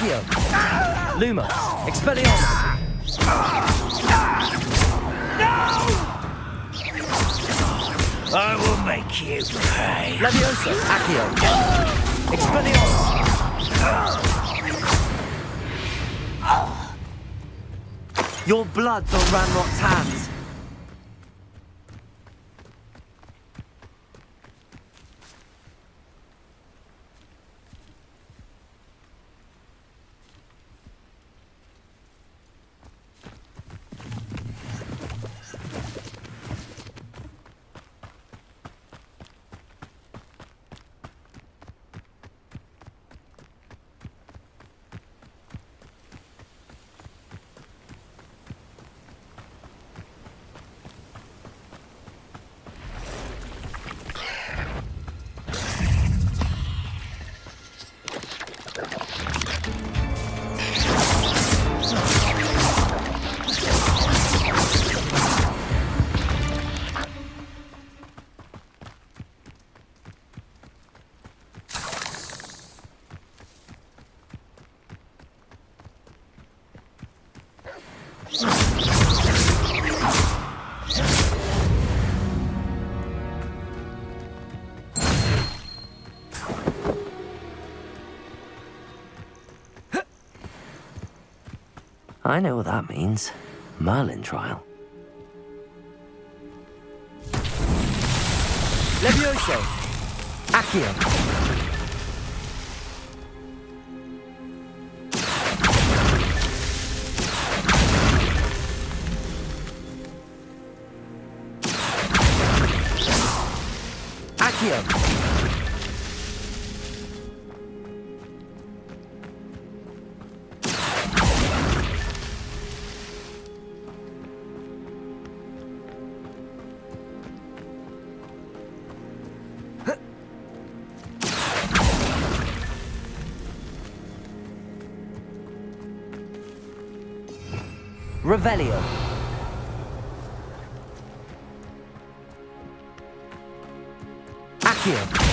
Accio! Lumos! Expelliarmus! I will make you pay. Levioso! Accio! Expelliarmus! Your blood's on Ranrock's hands. I know what that means. Merlin trial. Levioso! Accio! Accio! Revelio. Accio.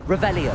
Revelio.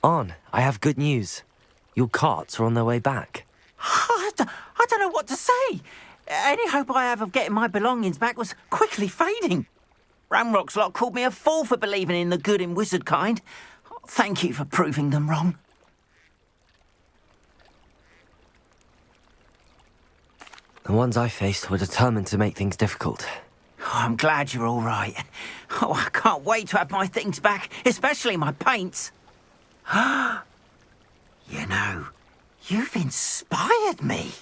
On, I have good news. Your carts are on their way back. I don't know what to say. Any hope I have of getting my belongings back was quickly fading. Ramrock's lot called me a fool for believing in the good in wizard kind. Thank you for proving them wrong. The ones I faced were determined to make things difficult. Oh, I'm glad you're all right. Oh, I can't wait to have my things back, especially my paints. You know, you've inspired me.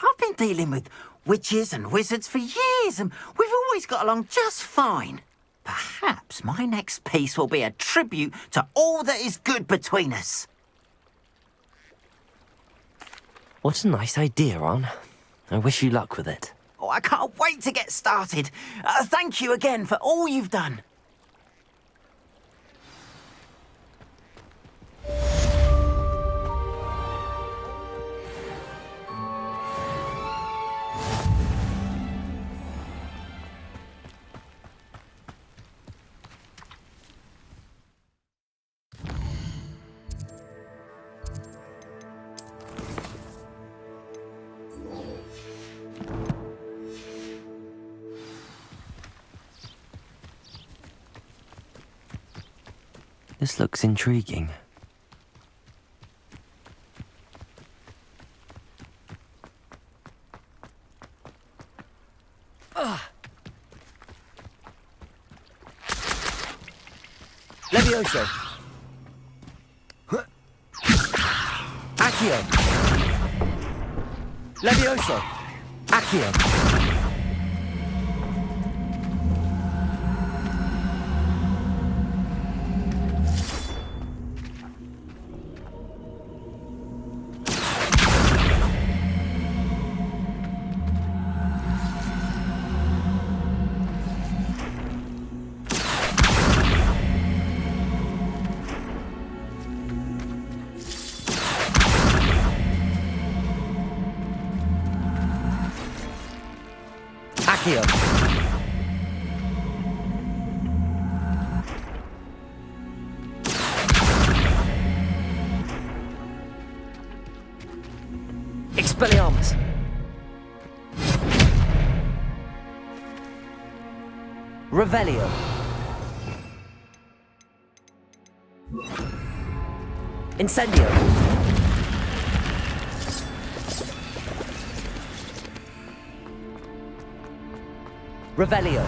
I've been dealing with witches and wizards for years, and we've always got along just fine. Perhaps my next piece will be a tribute to all that is good between us. What a nice idea, Ron. I wish you luck with it. Oh, I can't wait to get started. Thank you again for all you've done. This looks intriguing. Levioso. Accio. Levioso. Accio. Accio. Expelliarmus. Revelio. Incendio. Revelio.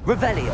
Revelio.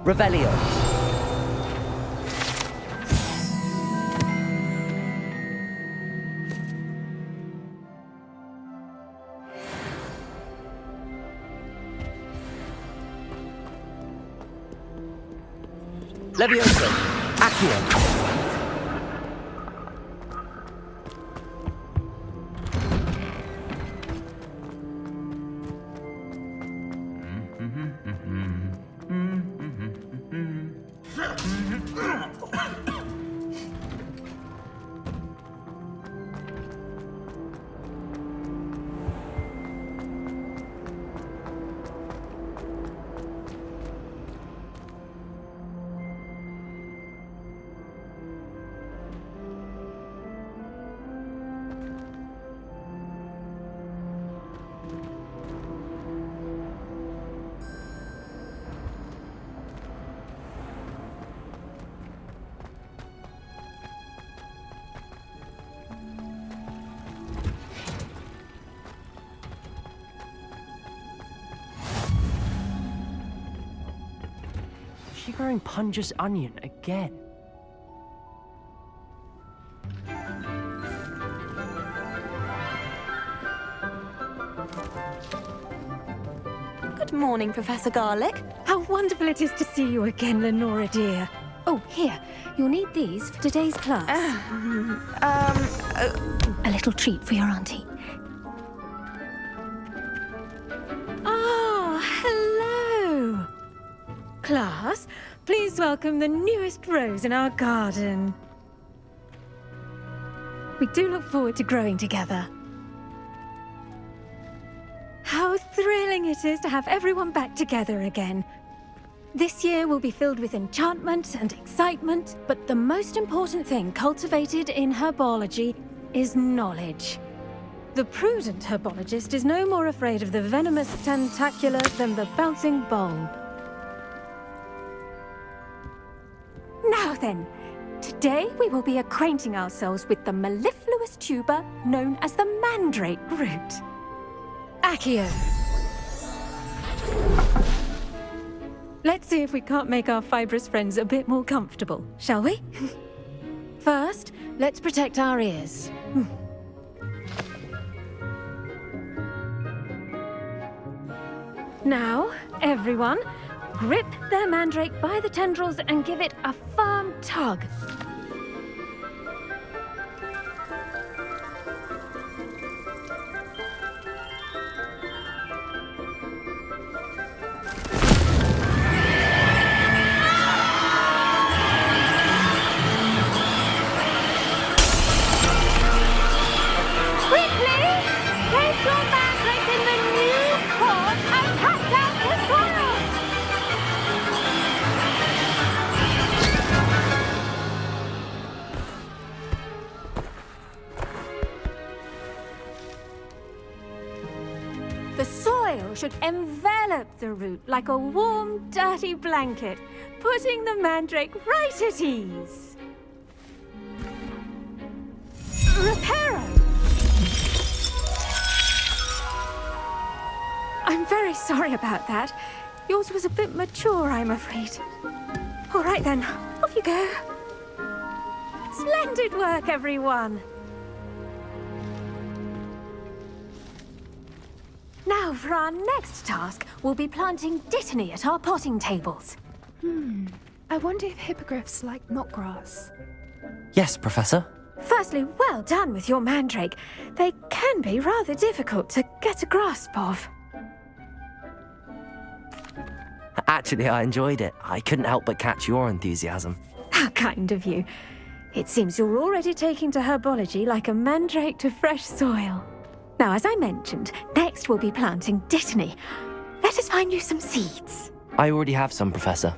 Revelio. Levioso. Accio. She growing Punja's onion again. Good morning, Professor Garlick. How wonderful it is to see you again, Lenora dear. Oh, here. You'll need these for today's class. A little treat for your auntie. Ah, hello. Class, please welcome the newest rose in our garden. We do look forward to growing together. How thrilling it is to have everyone back together again. This year will be filled with enchantment and excitement, but the most important thing cultivated in herbology is knowledge. The prudent herbologist is no more afraid of the venomous tentacula than the bouncing bulb. Now then, today we will be acquainting ourselves with the mellifluous tuber known as the mandrake root. Accio. Let's see if we can't make our fibrous friends a bit more comfortable, shall we? First, let's protect our ears. Now, everyone, grip their mandrake by the tendrils and give it a firm tug. The soil should envelop the root like a warm, dirty blanket, putting the mandrake right at ease. Reparo! I'm very sorry about that. Yours was a bit mature, I'm afraid. All right then, off you go. Splendid work, everyone. Now, for our next task, we'll be planting dittany at our potting tables. I wonder if hippogriffs like knotgrass. Yes, Professor. Firstly, well done with your mandrake. They can be rather difficult to get a grasp of. Actually, I enjoyed it. I couldn't help but catch your enthusiasm. How kind of you. It seems you're already taking to herbology like a mandrake to fresh soil. Now, as I mentioned, next we'll be planting dittany. Let us find you some seeds. I already have some, Professor.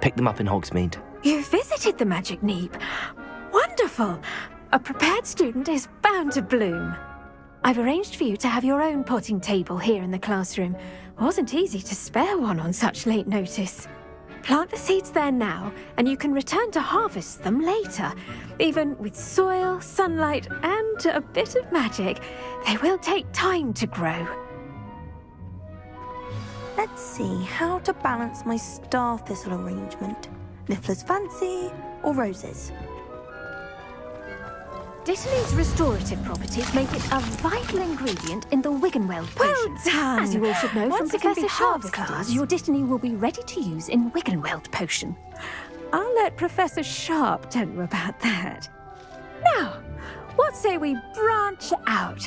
Picked them up in Hogsmeade. You visited the Magic Neep. Wonderful! A prepared student is bound to bloom. I've arranged for you to have your own potting table here in the classroom. Wasn't easy to spare one on such late notice. Plant the seeds there now, and you can return to harvest them later. Even with soil, sunlight, and a bit of magic, they will take time to grow. Let's see how to balance my star thistle arrangement. Niffler's fancy or roses? Dittany's restorative properties make it a vital ingredient in the Wiggenweld potion. Well done! As you all should know Once from it can be Professor Sharp's harvested, class, your Dittany will be ready to use in Wiggenweld potion. I'll let Professor Sharp tell you about that. Now, what say we branch out?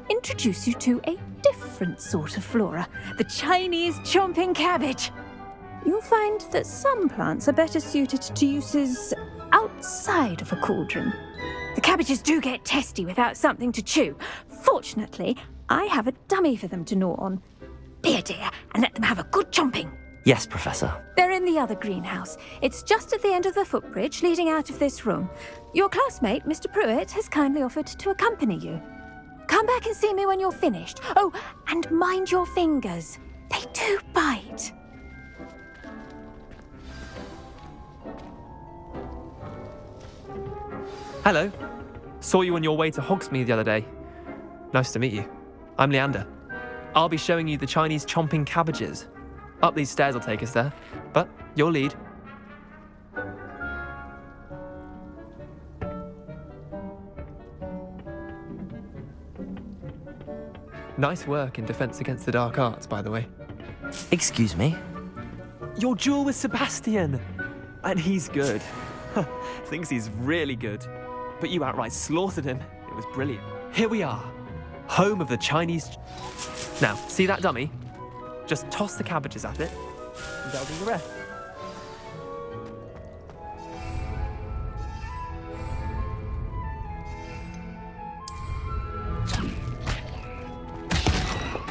Introduce you to a different sort of flora, the Chinese chomping cabbage. You'll find that some plants are better suited to uses outside of a cauldron. The cabbages do get testy without something to chew. Fortunately, I have a dummy for them to gnaw on. Be a dear and let them have a good chomping. Yes, Professor. They're in the other greenhouse. It's just at the end of the footbridge leading out of this room. Your classmate, Mr. Pruitt, has kindly offered to accompany you. Come back and see me when you're finished. Oh, and mind your fingers. They do bite. Hello. Saw you on your way to Hogsmeade the other day. Nice to meet you. I'm Leander. I'll be showing you the Chinese chomping cabbages. Up these stairs will take us there, but your lead. Nice work in Defense Against the Dark Arts, by the way. Excuse me? Your duel with Sebastian! And he's good. Thinks he's really good. But you outright slaughtered him. It was brilliant. Here we are. Home of the Chinese... Now, see that dummy? Just toss the cabbages at it, and they'll do the rest.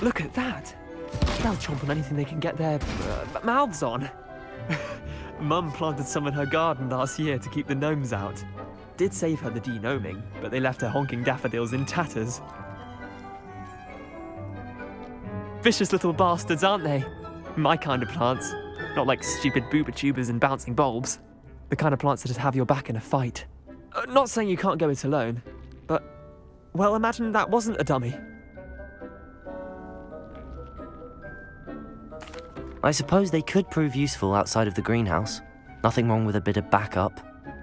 Look at that! They'll chomp on anything they can get their mouths on. Mum planted some in her garden last year to keep the gnomes out. Did save her the de-gnoming, but they left her honking daffodils in tatters. Vicious little bastards, aren't they? My kind of plants. Not like stupid booba tubers and bouncing bulbs. The kind of plants that just have your back in a fight. Not saying you can't go it alone, but... Well, imagine that wasn't a dummy. I suppose they could prove useful outside of the greenhouse. Nothing wrong with a bit of backup,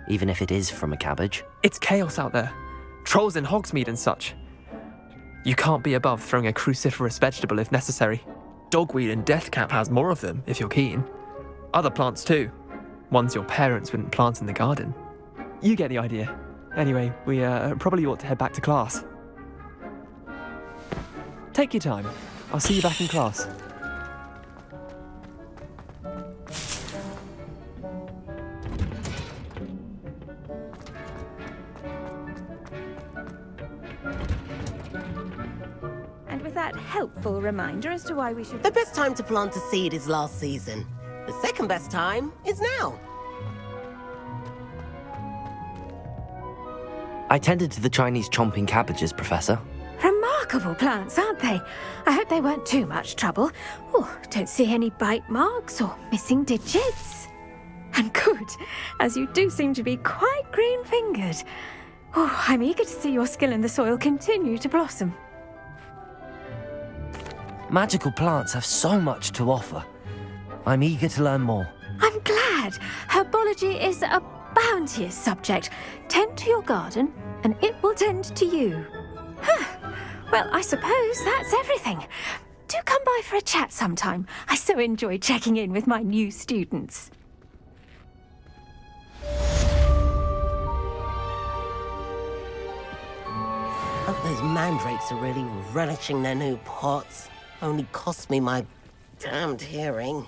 even if it is from a cabbage. It's chaos out there. Trolls in Hogsmeade and such. You can't be above throwing a cruciferous vegetable if necessary. Dogweed and deathcap has more of them, if you're keen. Other plants too. Ones your parents wouldn't plant in the garden. You get the idea. Anyway, we probably ought to head back to class. Take your time. I'll see you back in class. That helpful reminder as to why we should... The best time to plant a seed is last season. The second best time is now. I tended to the Chinese chomping cabbages, Professor. Remarkable plants, aren't they? I hope they weren't too much trouble. Oh, don't see any bite marks or missing digits. And good, as you do seem to be quite green-fingered. Oh, I'm eager to see your skill in the soil continue to blossom. Magical plants have so much to offer. I'm eager to learn more. I'm glad. Herbology is a bounteous subject. Tend to your garden, and it will tend to you. Well, I suppose that's everything. Do come by for a chat sometime. I so enjoy checking in with my new students. Hope those mandrakes are really relishing their new pots. Only cost me my damned hearing.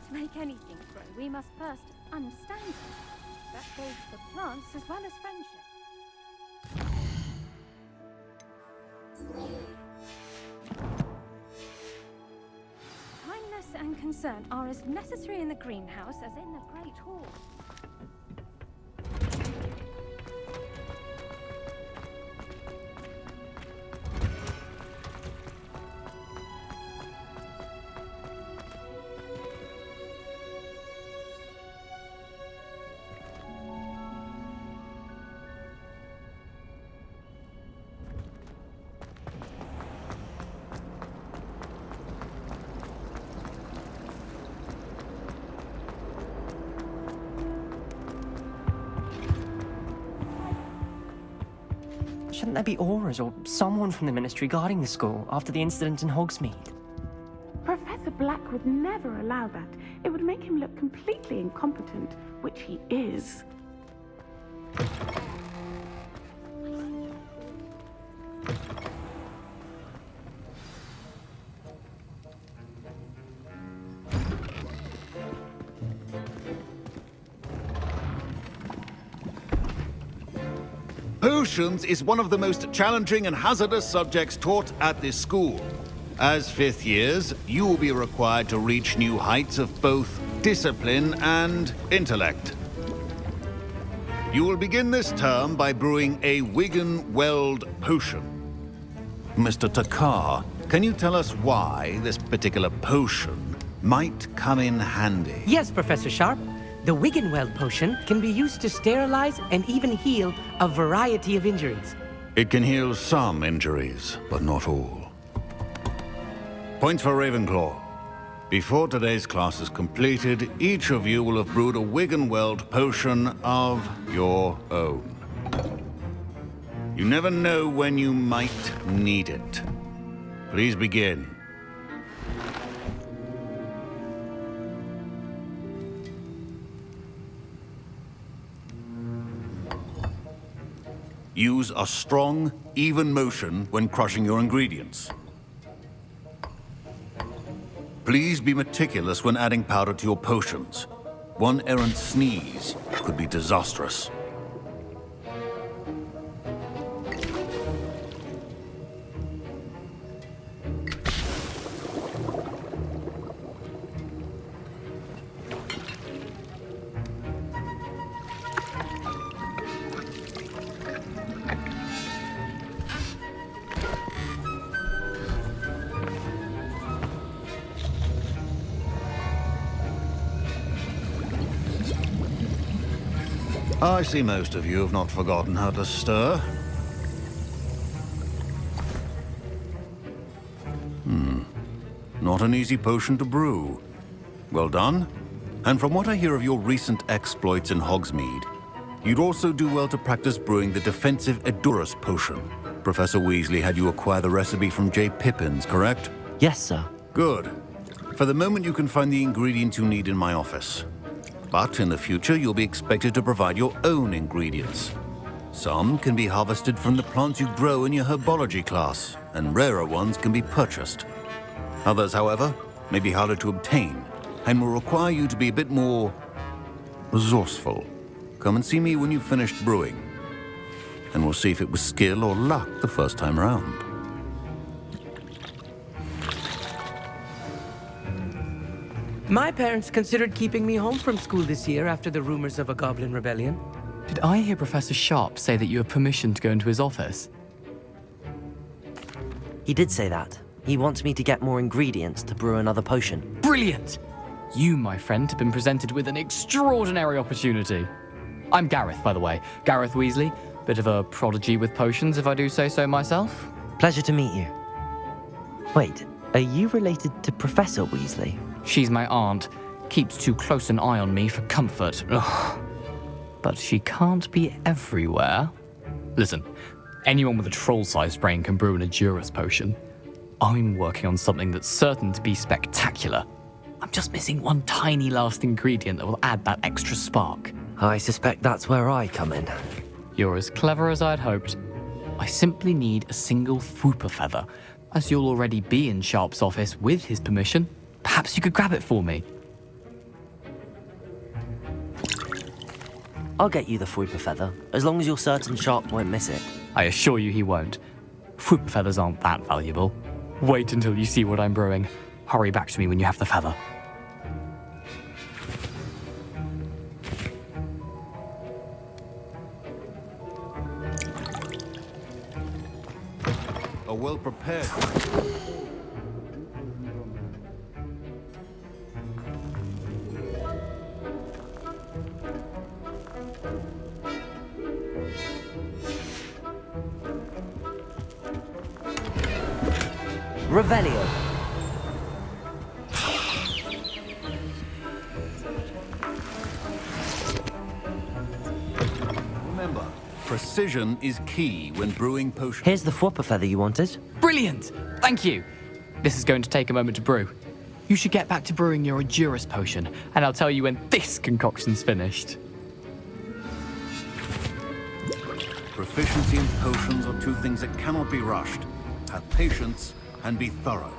To make anything grow, we must first understand them. That goes for plants as well as friendship. Kindness and concern are as necessary in the greenhouse as in the Great Hall. Shouldn't there be auras or someone from the Ministry guarding the school after the incident in Hogsmeade? Professor Black would never allow that. It would make him look completely incompetent, which he is. Potions is one of the most challenging and hazardous subjects taught at this school. As fifth years, you will be required to reach new heights of both discipline and intellect. You will begin this term by brewing a Wiggenweld potion. Mr. Takar, can you tell us why this particular potion might come in handy? Yes, Professor Sharp. The Wiggenweld potion can be used to sterilize and even heal a variety of injuries. It can heal some injuries, but not all. Points for Ravenclaw. Before today's class is completed, each of you will have brewed a Wiggenweld potion of your own. You never know when you might need it. Please begin. Use a strong, even motion when crushing your ingredients. Please be meticulous when adding powder to your potions. One errant sneeze could be disastrous. I see most of you have not forgotten how to stir. Not an easy potion to brew. Well done. And from what I hear of your recent exploits in Hogsmeade, you'd also do well to practice brewing the defensive Edurus potion. Professor Weasley had you acquire the recipe from J. Pippin's, correct? Yes, sir. Good. For the moment, you can find the ingredients you need in my office. But in the future, you'll be expected to provide your own ingredients. Some can be harvested from the plants you grow in your herbology class, and rarer ones can be purchased. Others, however, may be harder to obtain, and will require you to be a bit more resourceful. Come and see me when you've finished brewing, and we'll see if it was skill or luck the first time round. My parents considered keeping me home from school this year after the rumors of a goblin rebellion. Did I hear Professor Sharp say that you have permission to go into his office? He did say that. He wants me to get more ingredients to brew another potion. Brilliant! You, my friend, have been presented with an extraordinary opportunity. I'm Gareth, by the way. Gareth Weasley. Bit of a prodigy with potions, if I do say so myself. Pleasure to meet you. Wait, are you related to Professor Weasley? She's my aunt. Keeps too close an eye on me for comfort. Ugh. But she can't be everywhere. Listen, anyone with a troll-sized brain can brew an Edurus potion. I'm working on something that's certain to be spectacular. I'm just missing one tiny last ingredient that will add that extra spark. I suspect that's where I come in. You're as clever as I'd hoped. I simply need a single Fwooper feather. As you'll already be in Sharp's office with his permission, perhaps you could grab it for me. I'll get you the Fwooper feather, as long as you're certain Sharp won't miss it. I assure you he won't. Fwooper feathers aren't that valuable. Wait until you see what I'm brewing. Hurry back to me when you have the feather. A well-prepared... Revelio. Remember, Precision is key when brewing potions. Here's the whopper feather you wanted. Brilliant! Thank you. This is going to take a moment to brew. You should get back to brewing your Endurus potion, and I'll tell you when this concoction's finished. Proficiency in potions are two things that cannot be rushed. Have patience and be thorough.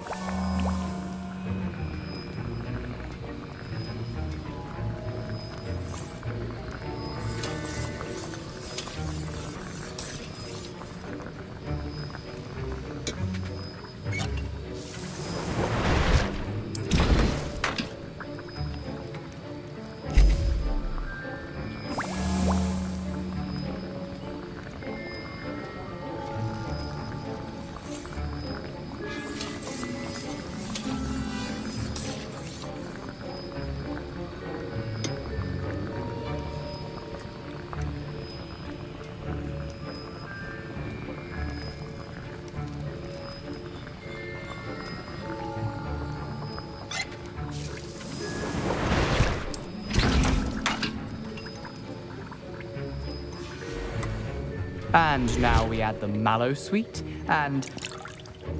And now we add the mallow sweet, and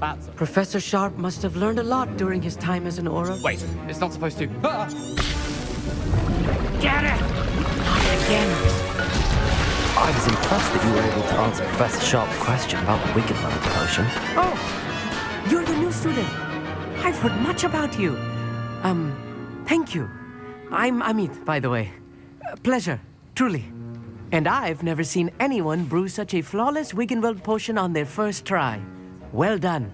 that's... Professor Sharp must have learned a lot during his time as an Aura. Wait, it's not supposed to... Ah! Get it! Not again! I was impressed that you were able to answer Professor Sharp's question about the Wiggenweld potion. Oh! You're the new student. I've heard much about you. Thank you. I'm Amit, by the way. Pleasure, truly. And I've never seen anyone brew such a flawless Wiggenweld potion on their first try. Well done.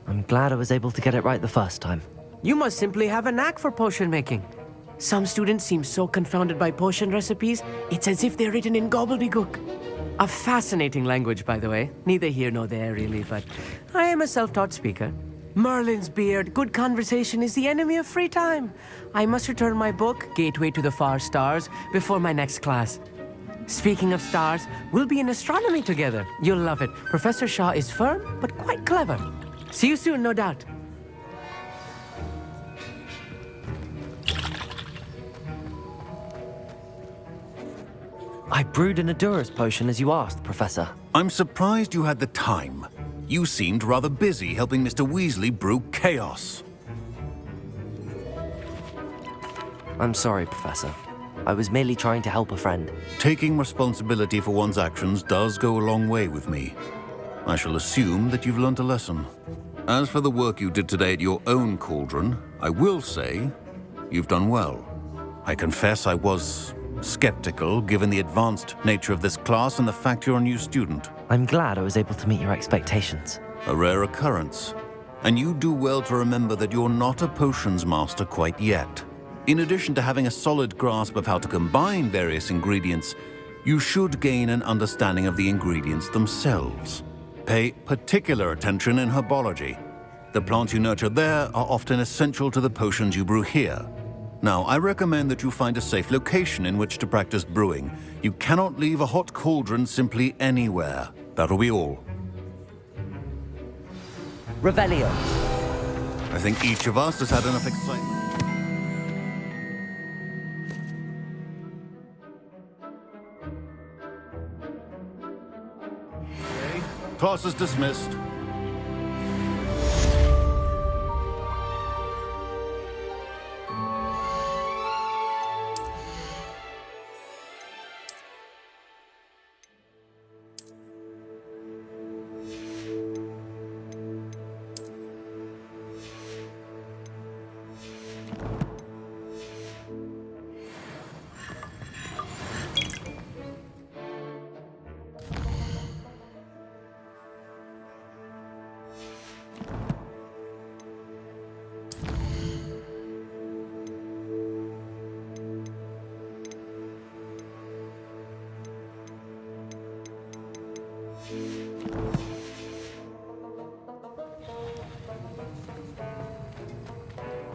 I'm glad I was able to get it right the first time. You must simply have a knack for potion making. Some students seem so confounded by potion recipes, it's as if they're written in gobbledygook. A fascinating language, by the way. Neither here nor there, really, but I am a self-taught speaker. Merlin's beard, good conversation is the enemy of free time. I must return my book, Gateway to the Far Stars, before my next class. Speaking of stars, we'll be in astronomy together. You'll love it. Professor Shah is firm, but quite clever. See you soon, no doubt. I brewed an Endurus potion as you asked, Professor. I'm surprised you had the time. You seemed rather busy helping Mr. Weasley brew chaos. I'm sorry, Professor. I was merely trying to help a friend. Taking responsibility for one's actions does go a long way with me. I shall assume that you've learnt a lesson. As for the work you did today at your own cauldron, I will say you've done well. I confess I was skeptical given the advanced nature of this class and the fact you're a new student. I'm glad I was able to meet your expectations. A rare occurrence. And you do well to remember that you're not a potions master quite yet. In addition to having a solid grasp of how to combine various ingredients, you should gain an understanding of the ingredients themselves. Pay particular attention in herbology. The plants you nurture there are often essential to the potions you brew here. Now, I recommend that you find a safe location in which to practice brewing. You cannot leave a hot cauldron simply anywhere. That'll be all. Revelio. I think each of us has had enough excitement. Okay, class is dismissed.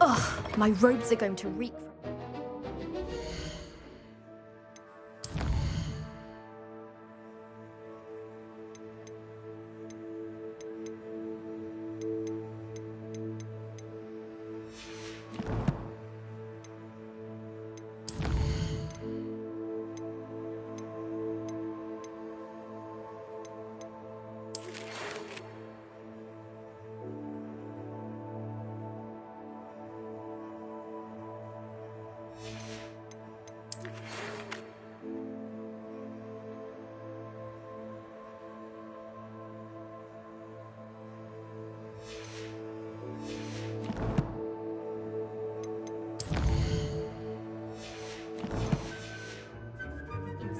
Ugh, my robes are going to reek.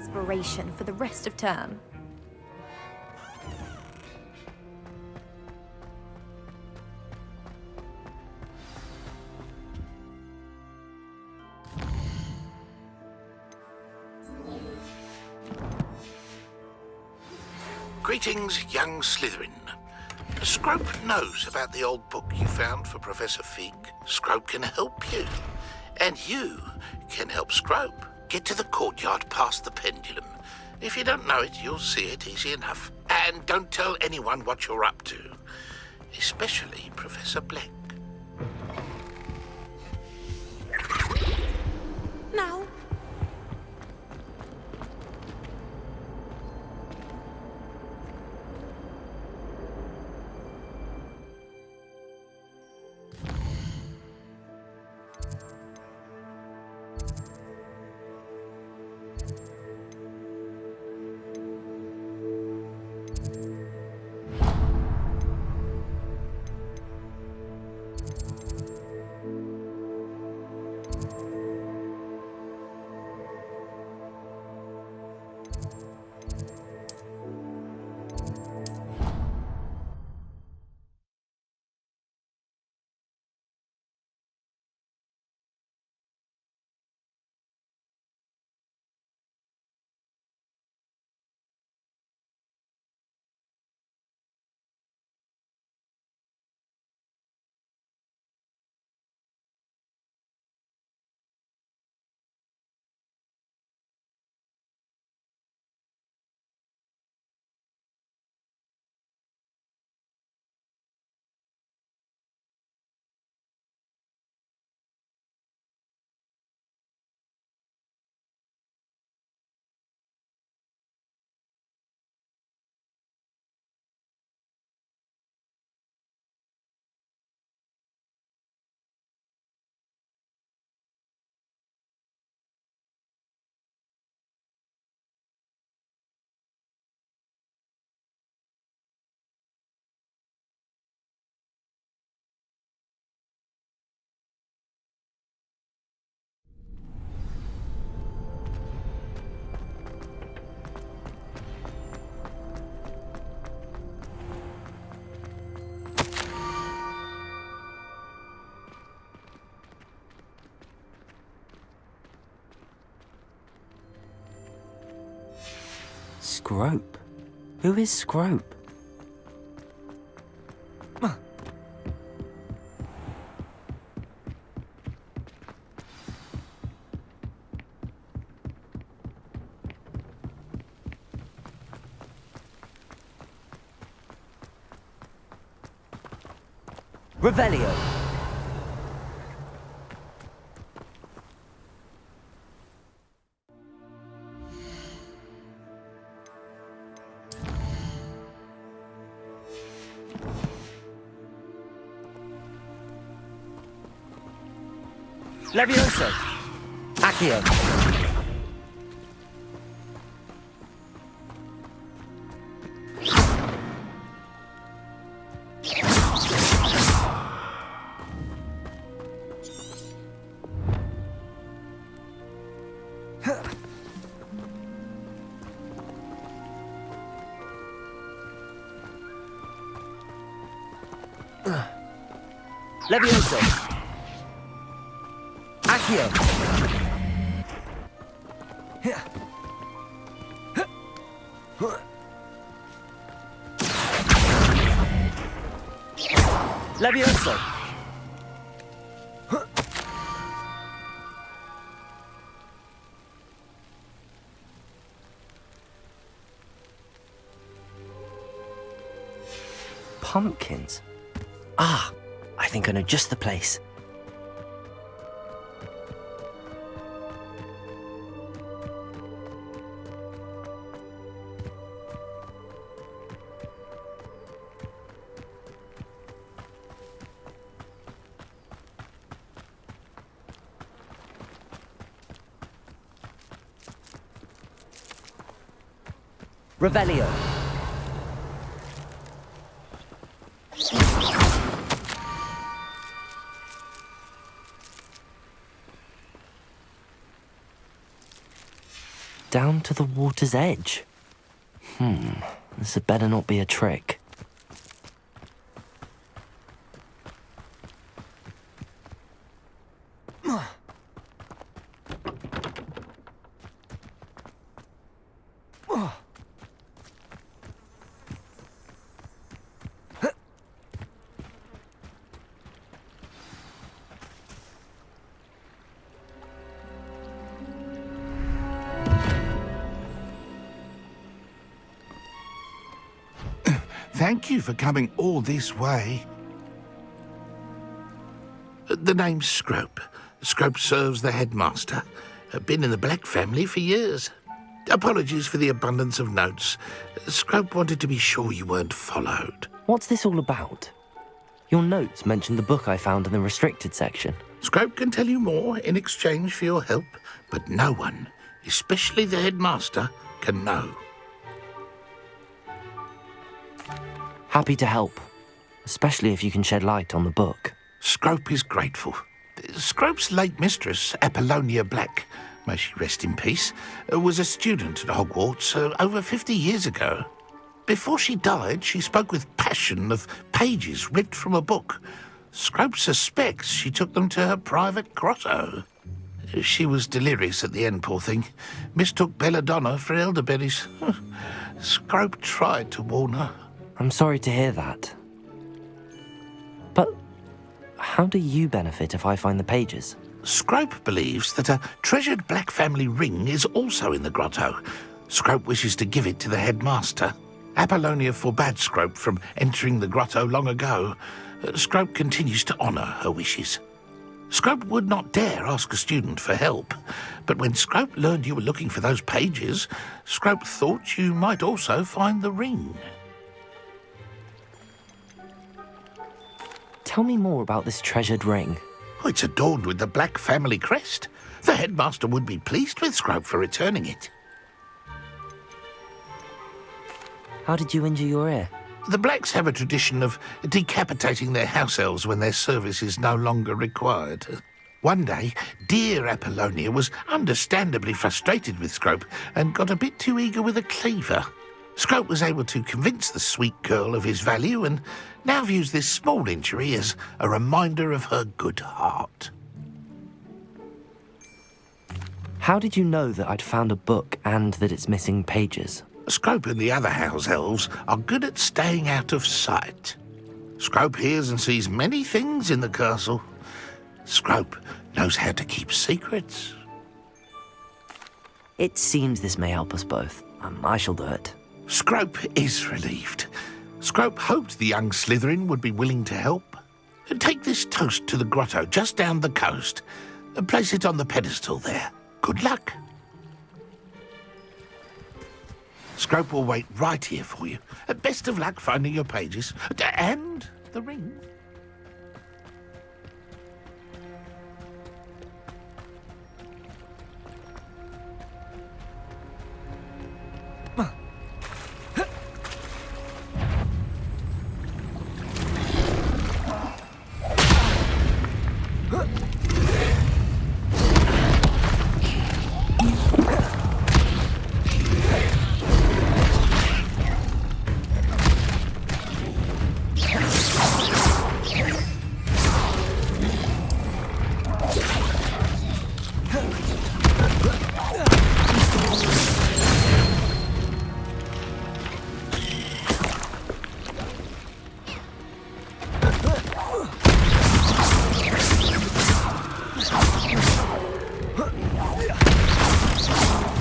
inspiration for the rest of term. Greetings, young Slytherin. Scrope knows about the old book you found for Professor Fig. Scrope can help you. And you can help Scrope. Get to the courtyard past the pendulum. If you don't know it, you'll see it easy enough. And don't tell anyone what you're up to. Especially Professor Black. Now. Scrope? Who is Scrope? Revelio! Levioso! Accio! Levioso! Accio! Levioso! Pumpkins? Ah, I think I know just the place. Revelio. down to the water's edge. This had better not be a trick. Thank you for coming all this way. The name's Scrope. Scrope serves the headmaster. Been in the Black family for years. Apologies for the abundance of notes. Scrope wanted to be sure you weren't followed. What's this all about? Your notes mentioned the book I found in the restricted section. Scrope can tell you more in exchange for your help, but no one, especially the headmaster, can know. Happy to help, especially if you can shed light on the book. Scrope is grateful. Scrope's late mistress, Apollonia Black, may she rest in peace, was a student at Hogwarts over 50 years ago. Before she died, she spoke with passion of pages ripped from a book. Scrope suspects she took them to her private grotto. She was delirious at the end, poor thing. Mistook belladonna for elderberries. Scrope tried to warn her. I'm sorry to hear that. But how do you benefit if I find the pages? Scrope believes that a treasured Black family ring is also in the grotto. Scrope wishes to give it to the headmaster. Apollonia forbade Scrope from entering the grotto long ago. Scrope continues to honour her wishes. Scrope would not dare ask a student for help, but when Scrope learned you were looking for those pages, Scrope thought you might also find the ring. Tell me more about this treasured ring. Oh, it's adorned with the Black family crest. The headmaster would be pleased with Scrope for returning it. How did you injure your ear? The Blacks have a tradition of decapitating their house elves when their service is no longer required. One day, dear Apollonia was understandably frustrated with Scrope and got a bit too eager with a cleaver. Scrope was able to convince the sweet girl of his value and now views this small injury as a reminder of her good heart. How did you know that I'd found a book and that it's missing pages? Scrope and the other house elves are good at staying out of sight. Scrope hears and sees many things in the castle. Scrope knows how to keep secrets. It seems this may help us both. I shall do it. Scrope is relieved. Scrope hoped the young Slytherin would be willing to help. Take this toast to the grotto just down the coast and place it on the pedestal there. Good luck. Scrope will wait right here for you. Best of luck finding your pages and the ring.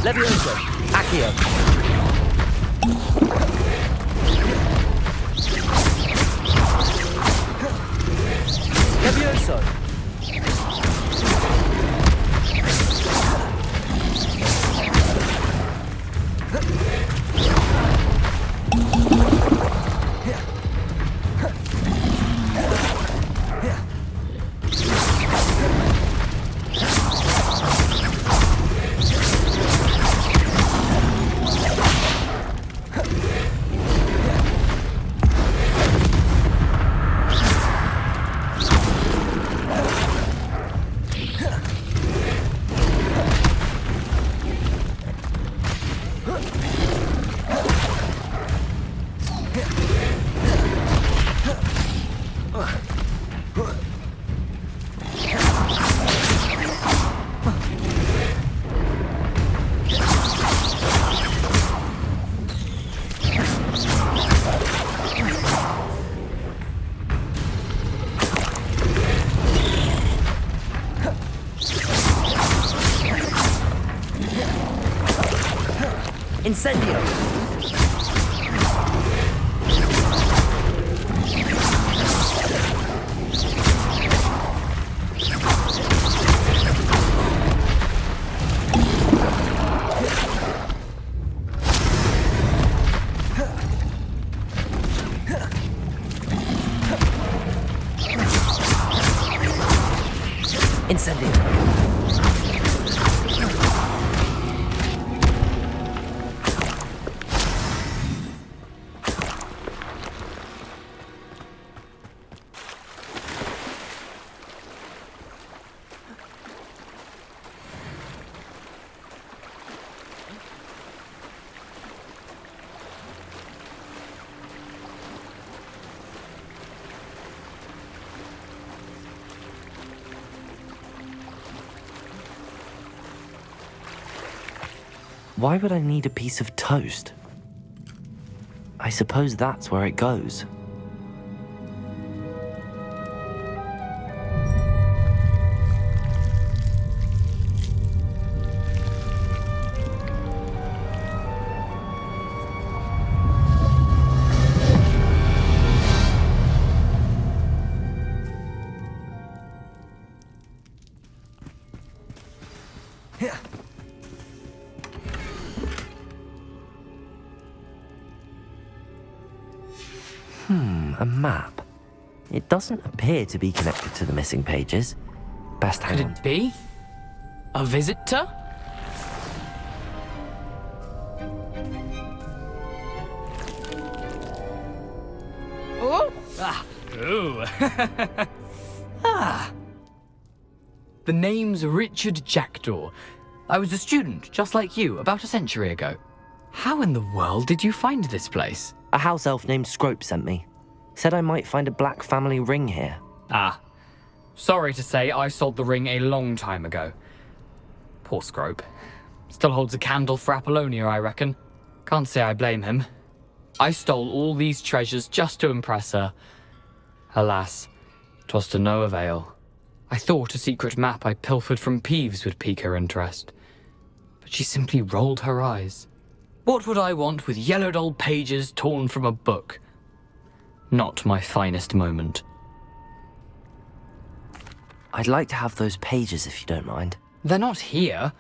Levioso! Accio! Levioso! Incendio! Incendio! Why would I need a piece of toast? I suppose that's where it goes. A map. It doesn't appear to be connected to the missing pages. Best hang on. Could it be? A visitor? Oh! Ah! Ooh! Ah! The name's Richard Jackdaw. I was a student, just like you, about a century ago. How in the world did you find this place? A house elf named Scrope sent me. Said I might find a black family ring here. Ah. Sorry to say, I sold the ring a long time ago. Poor Scrope. Still holds a candle for Apollonia, I reckon. Can't say I blame him. I stole all these treasures just to impress her. Alas, 'twas to no avail. I thought a secret map I pilfered from Peeves would pique her interest. But she simply rolled her eyes. What would I want with yellowed old pages torn from a book? Not my finest moment. I'd like to have those pages if you don't mind. They're not here.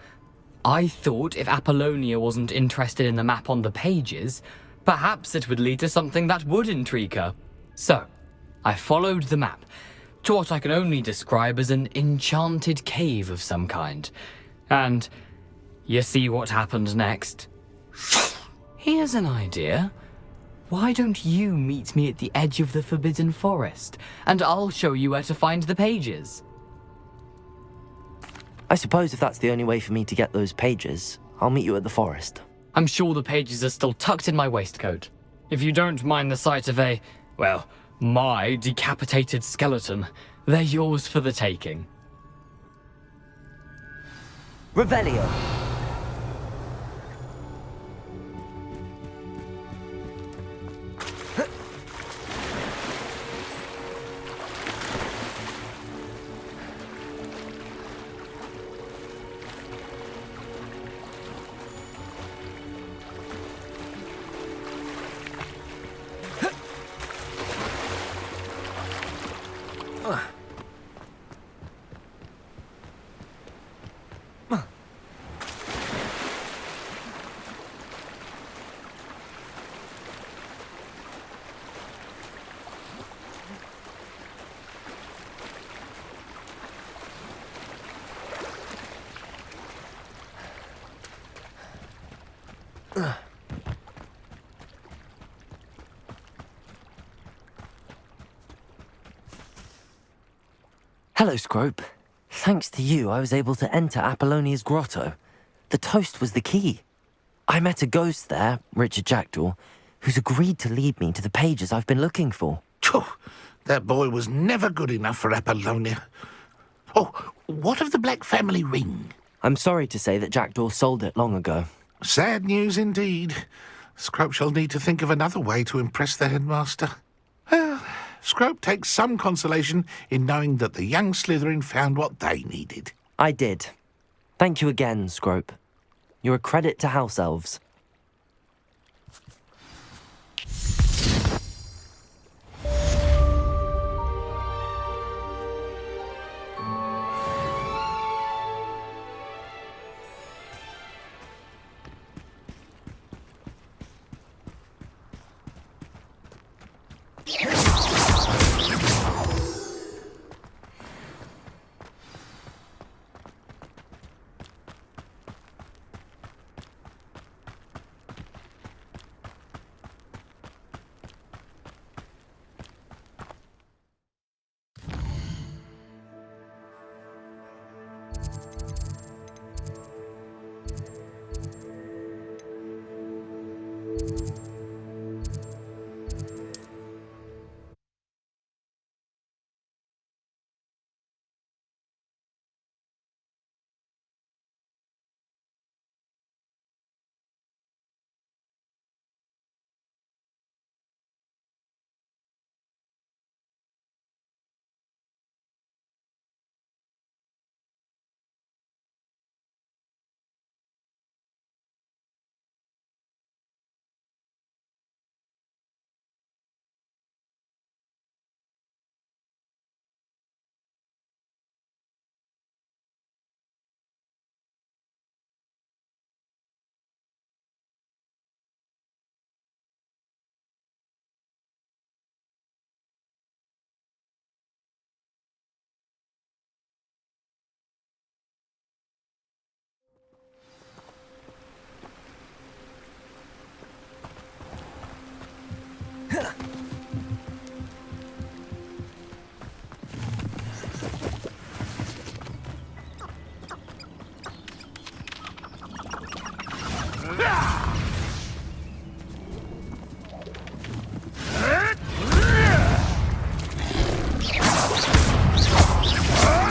I thought if Apollonia wasn't interested in the map on the pages, perhaps it would lead to something that would intrigue her. So, I followed the map to what I can only describe as an enchanted cave of some kind. And you see what happened next? Here's an idea. Why don't you meet me at the edge of the Forbidden Forest, and I'll show you where to find the pages? I suppose if that's the only way for me to get those pages, I'll meet you at the forest. I'm sure the pages are still tucked in my waistcoat. If you don't mind the sight of my decapitated skeleton, they're yours for the taking. Revelio! Hello, Scrope. Thanks to you, I was able to enter Apollonia's grotto. The toast was the key. I met a ghost there, Richard Jackdaw, who's agreed to lead me to the pages I've been looking for. That boy was never good enough for Apollonia. Oh, what of the Black family ring? I'm sorry to say that Jackdaw sold it long ago. Sad news indeed. Scrope shall need to think of another way to impress the headmaster. Well, Scrope takes some consolation in knowing that the young Slytherin found what they needed. I did. Thank you again, Scrope. You're a credit to house elves.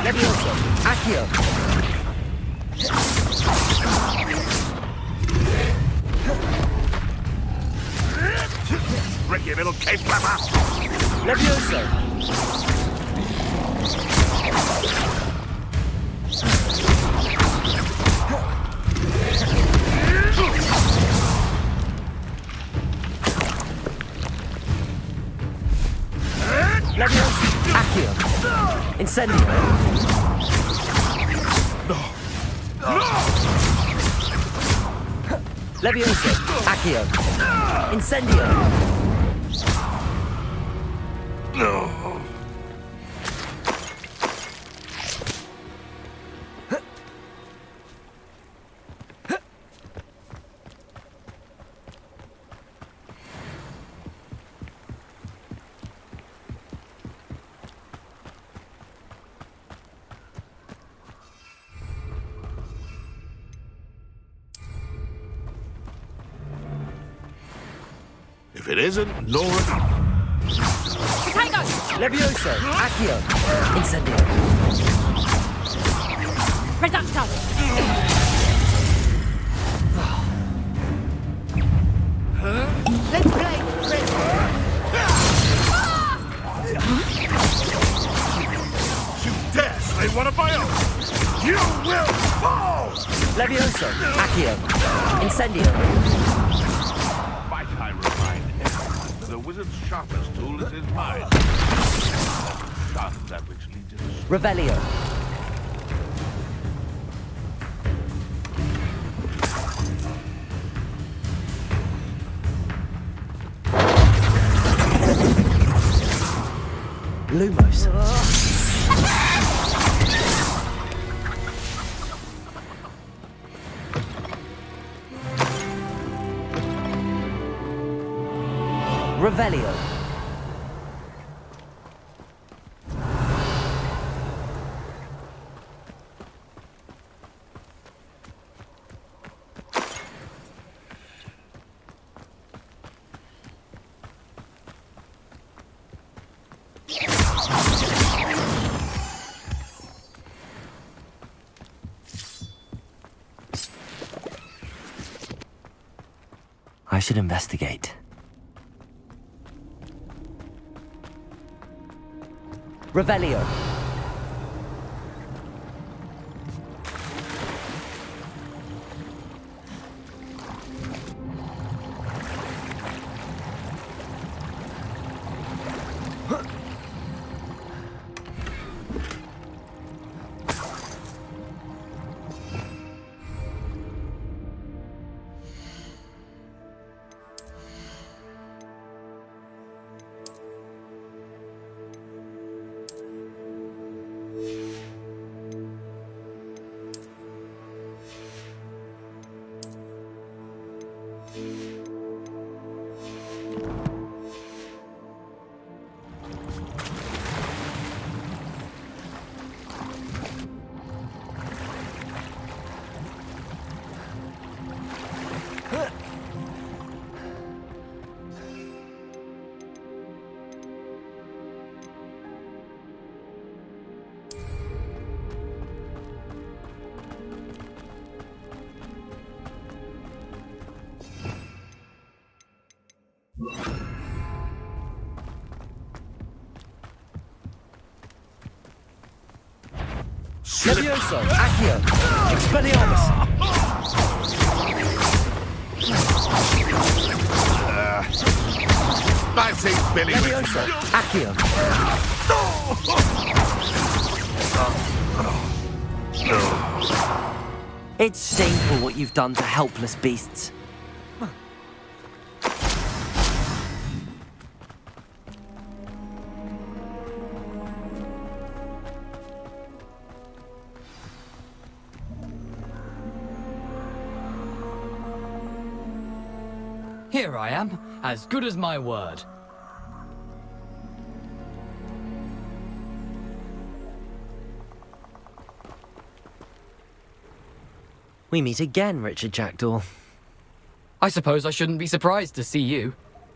Levioso! Accio! Ricky, little cave flapper! Levioso! Levioso! Accio! Incendio! Levioso! Accio! Incendio! No. If it isn't, Laura... Potato! Levioso! Accio! Incendio! Reducto! Let's play! You dare slay one of my own! You will fall! Levioso! Accio! Incendio! Might I remind everyone that a wizard's sharpest tool is his mind. Sharp that which leads it astray. Revelio! Lumos! Revelio! I should investigate. Revelio! Slytherin. Levioso! Accio! Expelliarmus! That's it, Billy. Levioso! Accio! It's shameful what you've done to helpless beasts. Here I am, as good as my word. We meet again, Richard Jackdaw. I suppose I shouldn't be surprised to see you.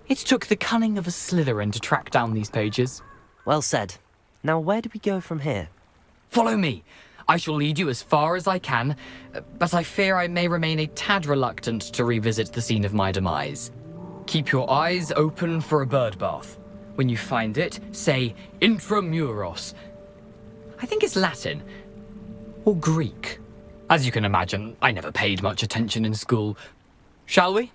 It took the cunning of a Slytherin to track down these pages. Well said. Now where do we go from here? Follow me. I shall lead you as far as I can, but I fear I may remain a tad reluctant to revisit the scene of my demise. Keep your eyes open for a bird bath. When you find it, say intramuros. I think it's Latin. Or Greek. As you can imagine, I never paid much attention in school. Shall we?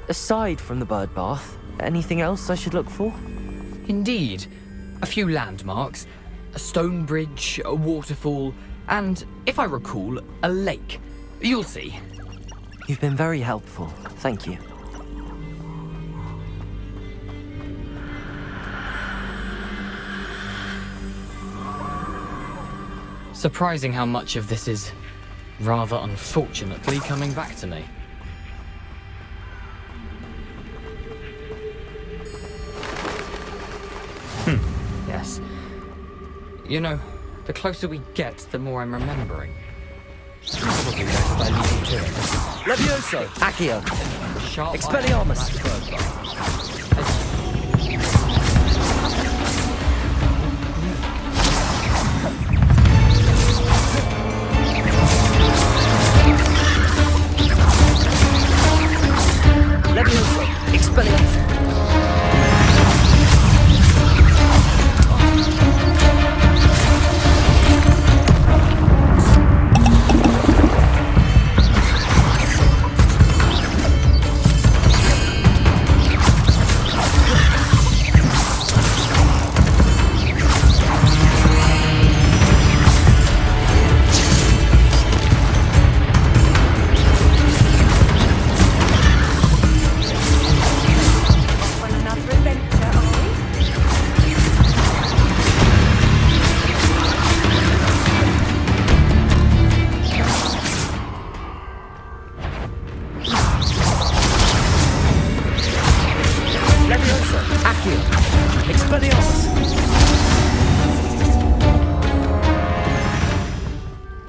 Aside from the bird bath, anything else I should look for? Indeed. A few landmarks, a stone bridge, a waterfall, and, if I recall, a lake. You'll see. You've been very helpful. Thank you. Surprising how much of this is, rather unfortunately, coming back to me. Yes. You know, the closer we get, the more I'm remembering. Probably best I leave you to it. Levioso! Accio! Sharp Expelliarmus! Levioso! Expelliarmus!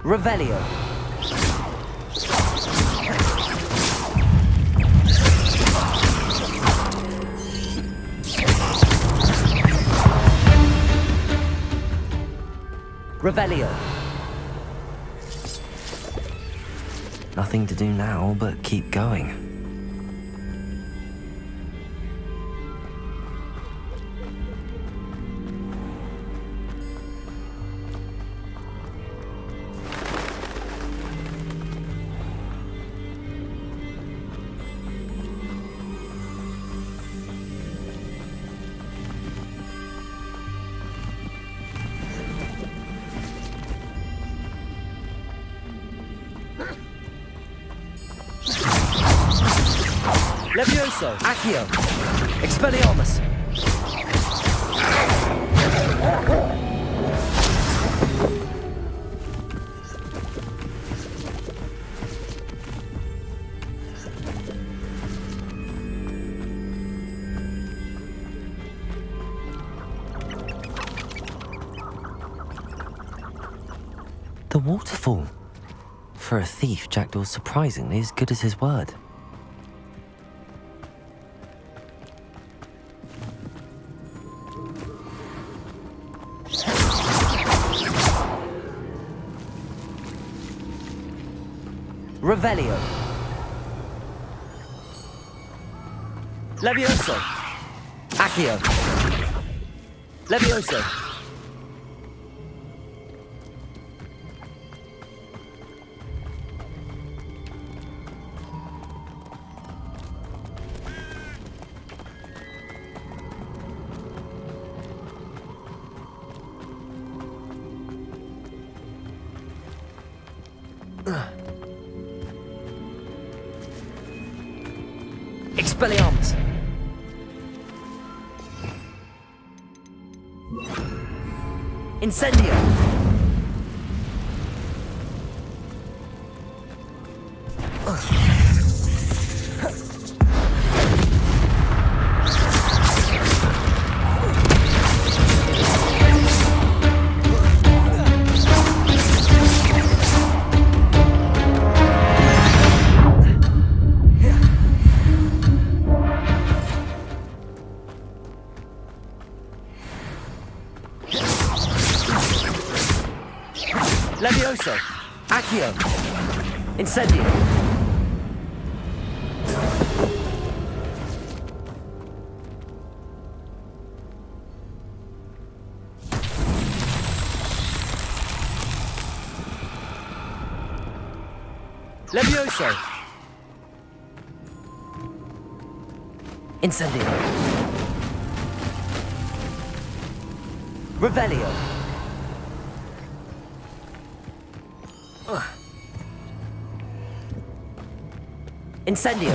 Revelio. Revelio. Nothing to do now but keep going. Levioso! Accio! Expelliarmus! The waterfall. For a thief, Jackdaw's surprisingly as good as his word. Revelio. Levioso. Accio. Levioso. Expelliarmus. Incendio. Levioso. Accio. Incendio. Levioso. Incendio. Revelio. Incendio.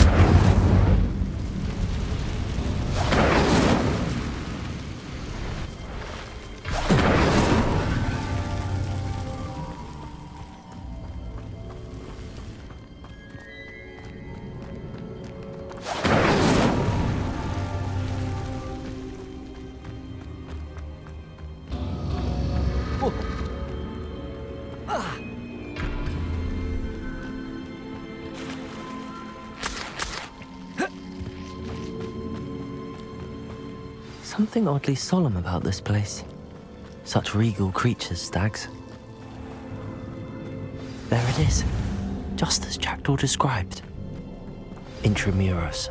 Something oddly solemn about this place. Such regal creatures, stags. There it is, just as Jackdaw described. Intramuros.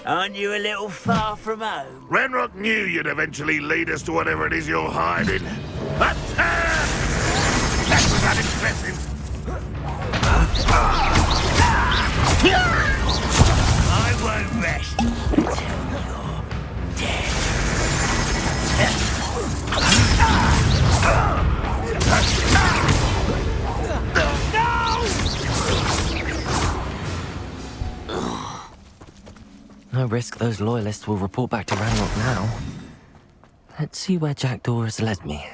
Aren't you a little far from home? Renrock knew you'd eventually lead us to whatever it is you're hiding. Attack! That was unimpressive. I won't rest until you're dead. No risk those loyalists will report back to Ranrock now. Let's see where Jackdaw has led me.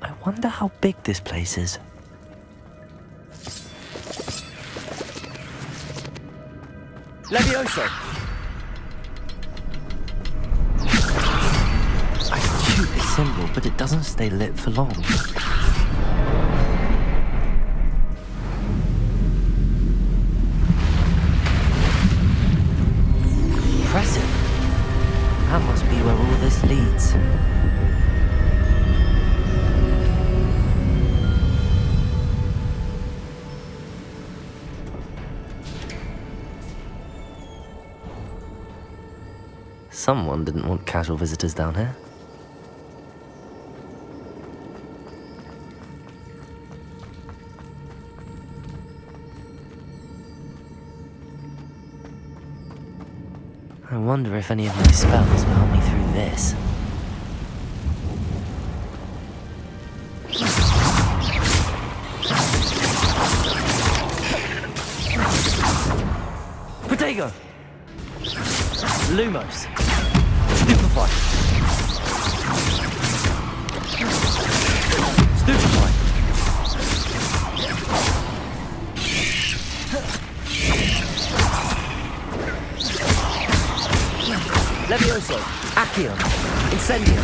I wonder how big this place is. Levioso! I can shoot this symbol, but it doesn't stay lit for long. Impressive. That must be where all this leads. Someone didn't want casual visitors down here. I wonder if any of my spells will help me through this. Protego! Lumos! Stupefy! Stupefy! Levioso! Accio! Incendio!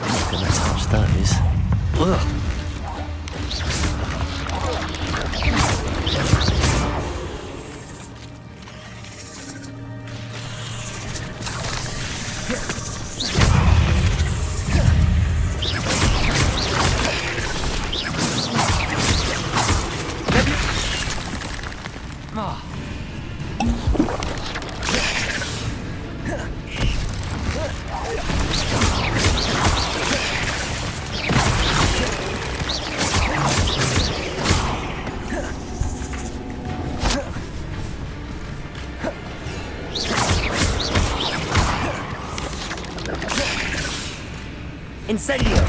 Not gonna touch those. Ugh. Incendio!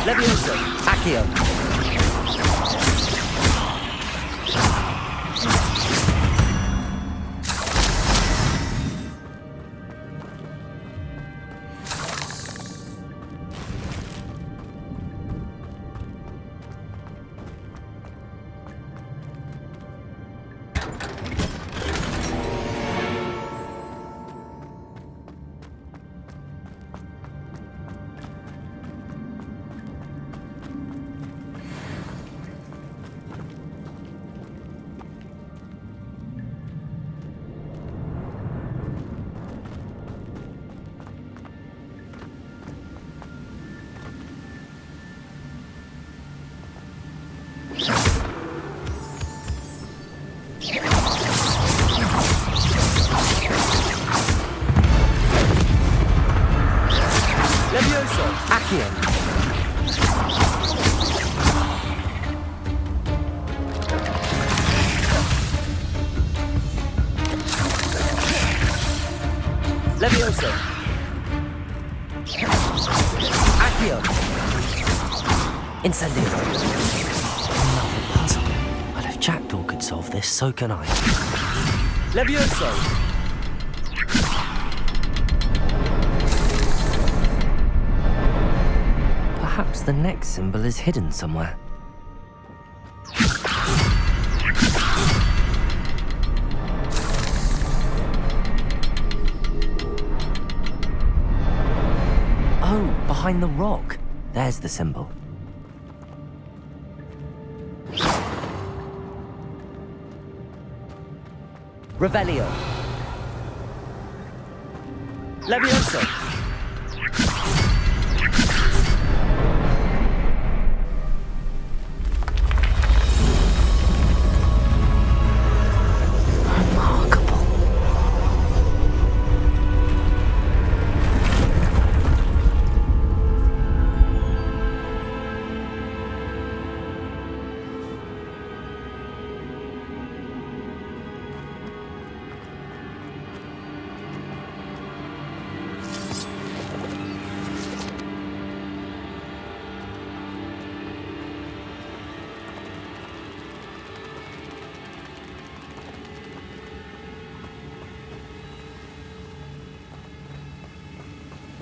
Levioso! Accio! Levioso! Accio! Levioso! Accio! Incendio! Another puzzle. But if Jackdaw could solve this, so can I. Levioso! Perhaps the next symbol is hidden somewhere. Oh, behind the rock. There's the symbol. Revelio. Levioso.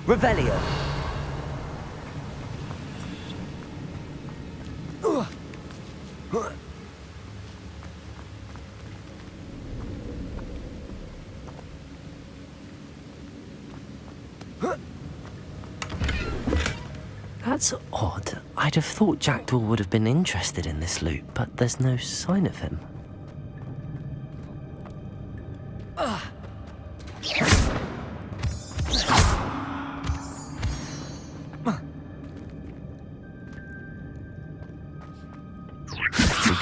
Revelio. That's odd. I'd have thought Jackdaw would have been interested in this loot, but there's no sign of him.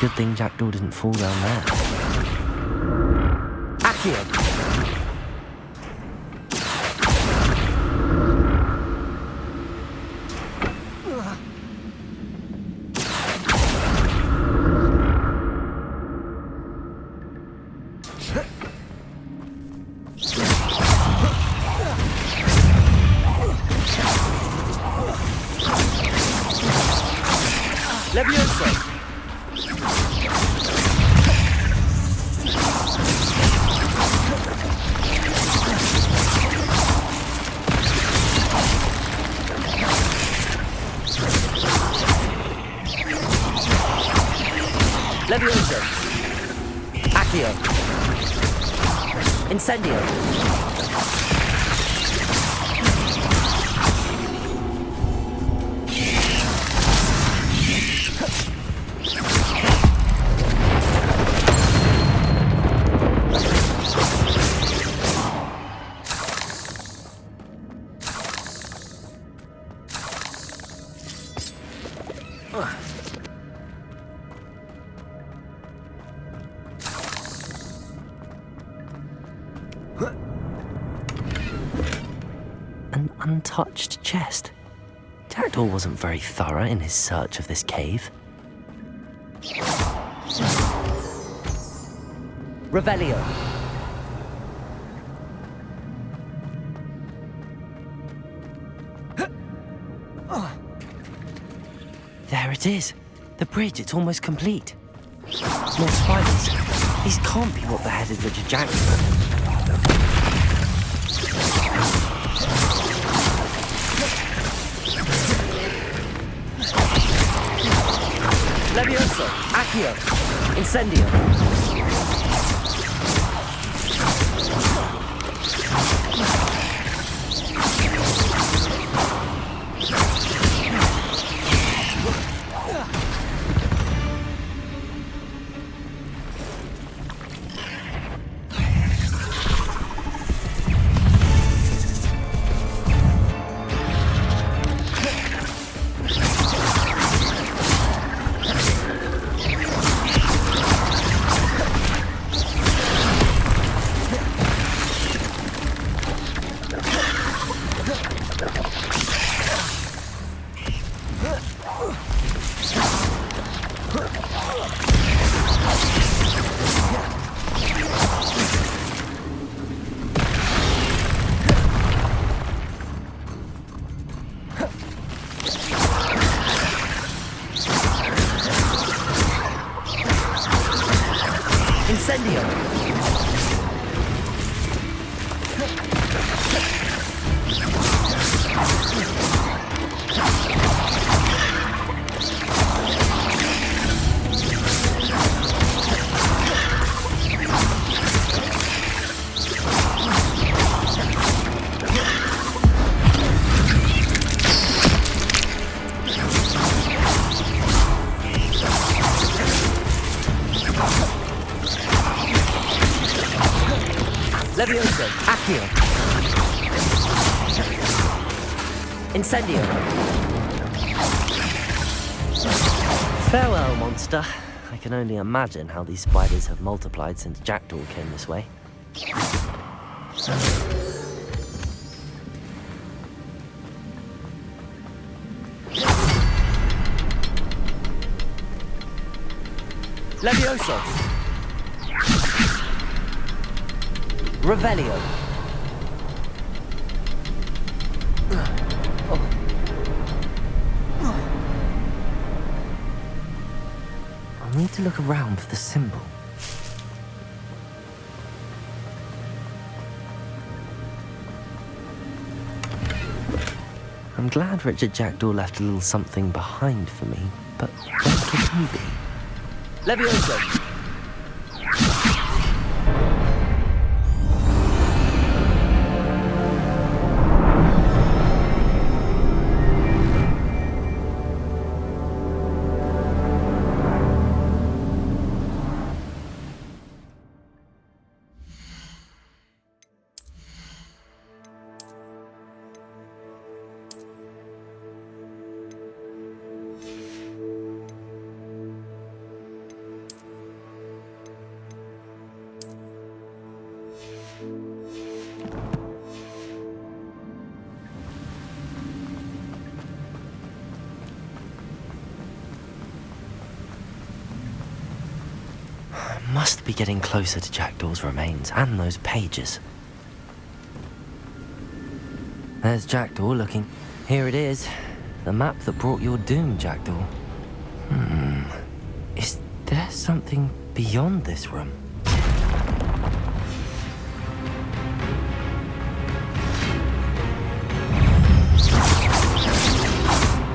good thing Jackdaw didn't fall down there. Accio! Levioso! Levioso! Accio! Incendio! An untouched chest. Jackdaw wasn't very thorough in his search of this cave. Revelio! There it is. The bridge, it's almost complete. More spiders. These can't be what beheaded Richard Jackdaw. Levioso! Accio! Incendio! Incendio! Levioso! Accio! Incendio! Farewell, monster. I can only imagine how these spiders have multiplied since Jackdaw came this way. Levioso! Revelio! I'll need to look around for the symbol. I'm glad Richard Jackdaw left a little something behind for me, but where could he be? Levioso! Must be getting closer to Jackdaw's remains and those pages. There's Jackdaw looking. Here it is. The map that brought your doom, Jackdaw. Is there something beyond this room?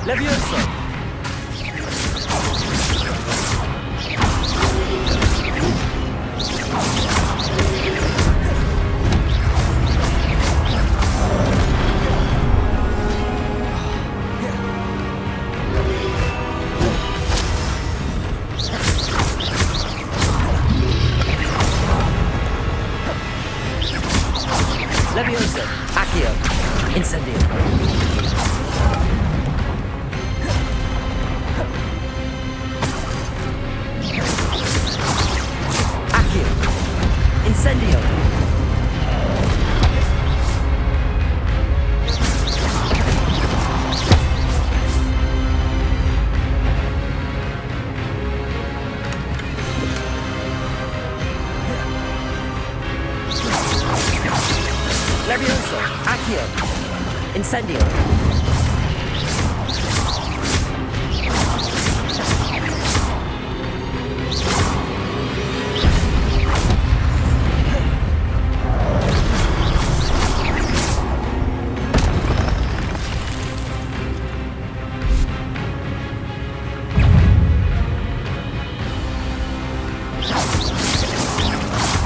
Levioso! Levioso! Accio! Incendio! Accio! Incendio! Levioso! Accio! Incendio!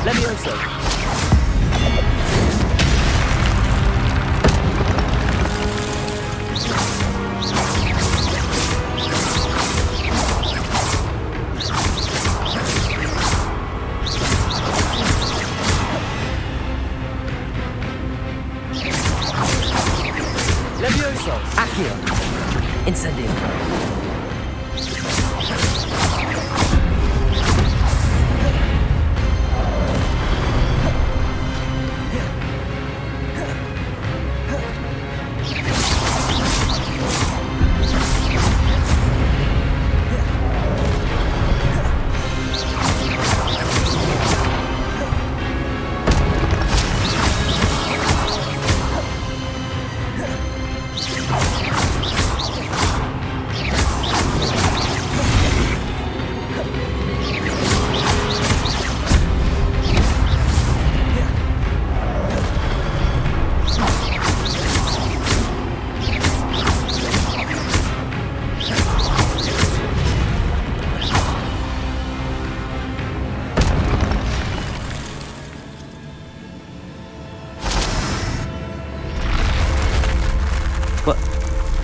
Levioso! Levioso! Accio! Incendio!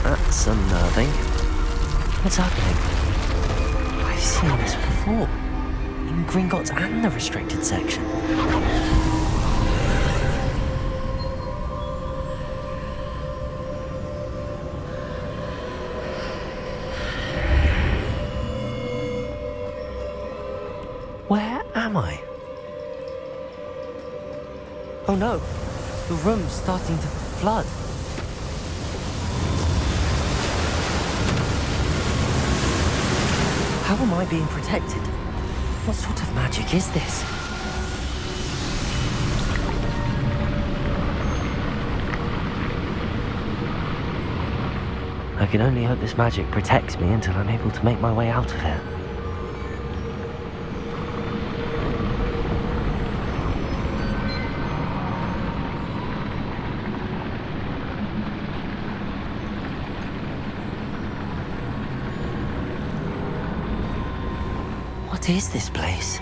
That's unnerving. What's happening? I've seen this before. In Gringotts and the restricted section. Where am I? Oh no! The room's starting to flood. How am I being protected? What sort of magic is this? I can only hope this magic protects me until I'm able to make my way out of here. What is this place?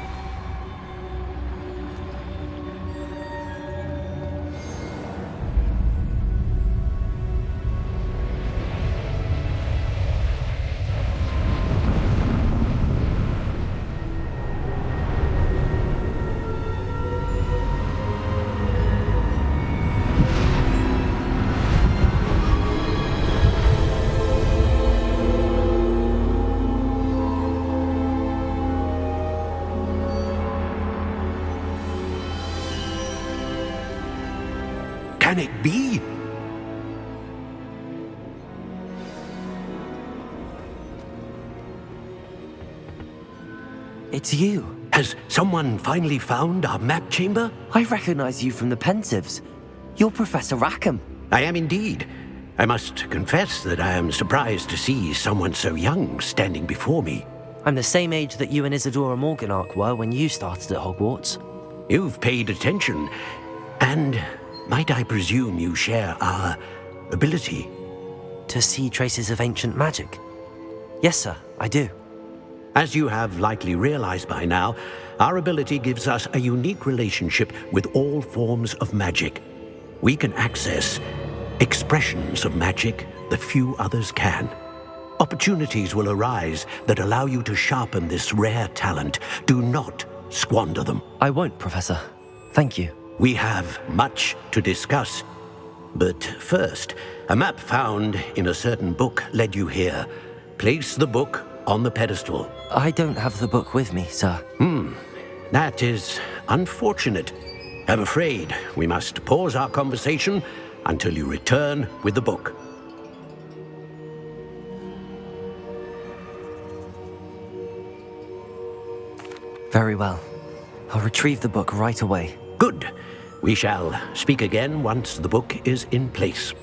Can it be? It's you, Has someone finally found our map chamber? I recognize you from the Pensives. You're Professor Rackham. I am indeed. I must confess that I am surprised to see someone so young standing before me. I'm the same age that you and Isadora Morganach were when you started at Hogwarts. You've paid attention, and might I presume you share our ability? To see traces of ancient magic? Yes, sir, I do. As you have likely realized by now, our ability gives us a unique relationship with all forms of magic. We can access expressions of magic that few others can. Opportunities will arise that allow you to sharpen this rare talent. Do not squander them. I won't, Professor. Thank you. We have much to discuss. But first, a map found in a certain book led you here. Place the book on the pedestal. I don't have the book with me, sir. That is unfortunate. I'm afraid we must pause our conversation until you return with the book. Very well. I'll retrieve the book right away. Good. We shall speak again once the book is in place.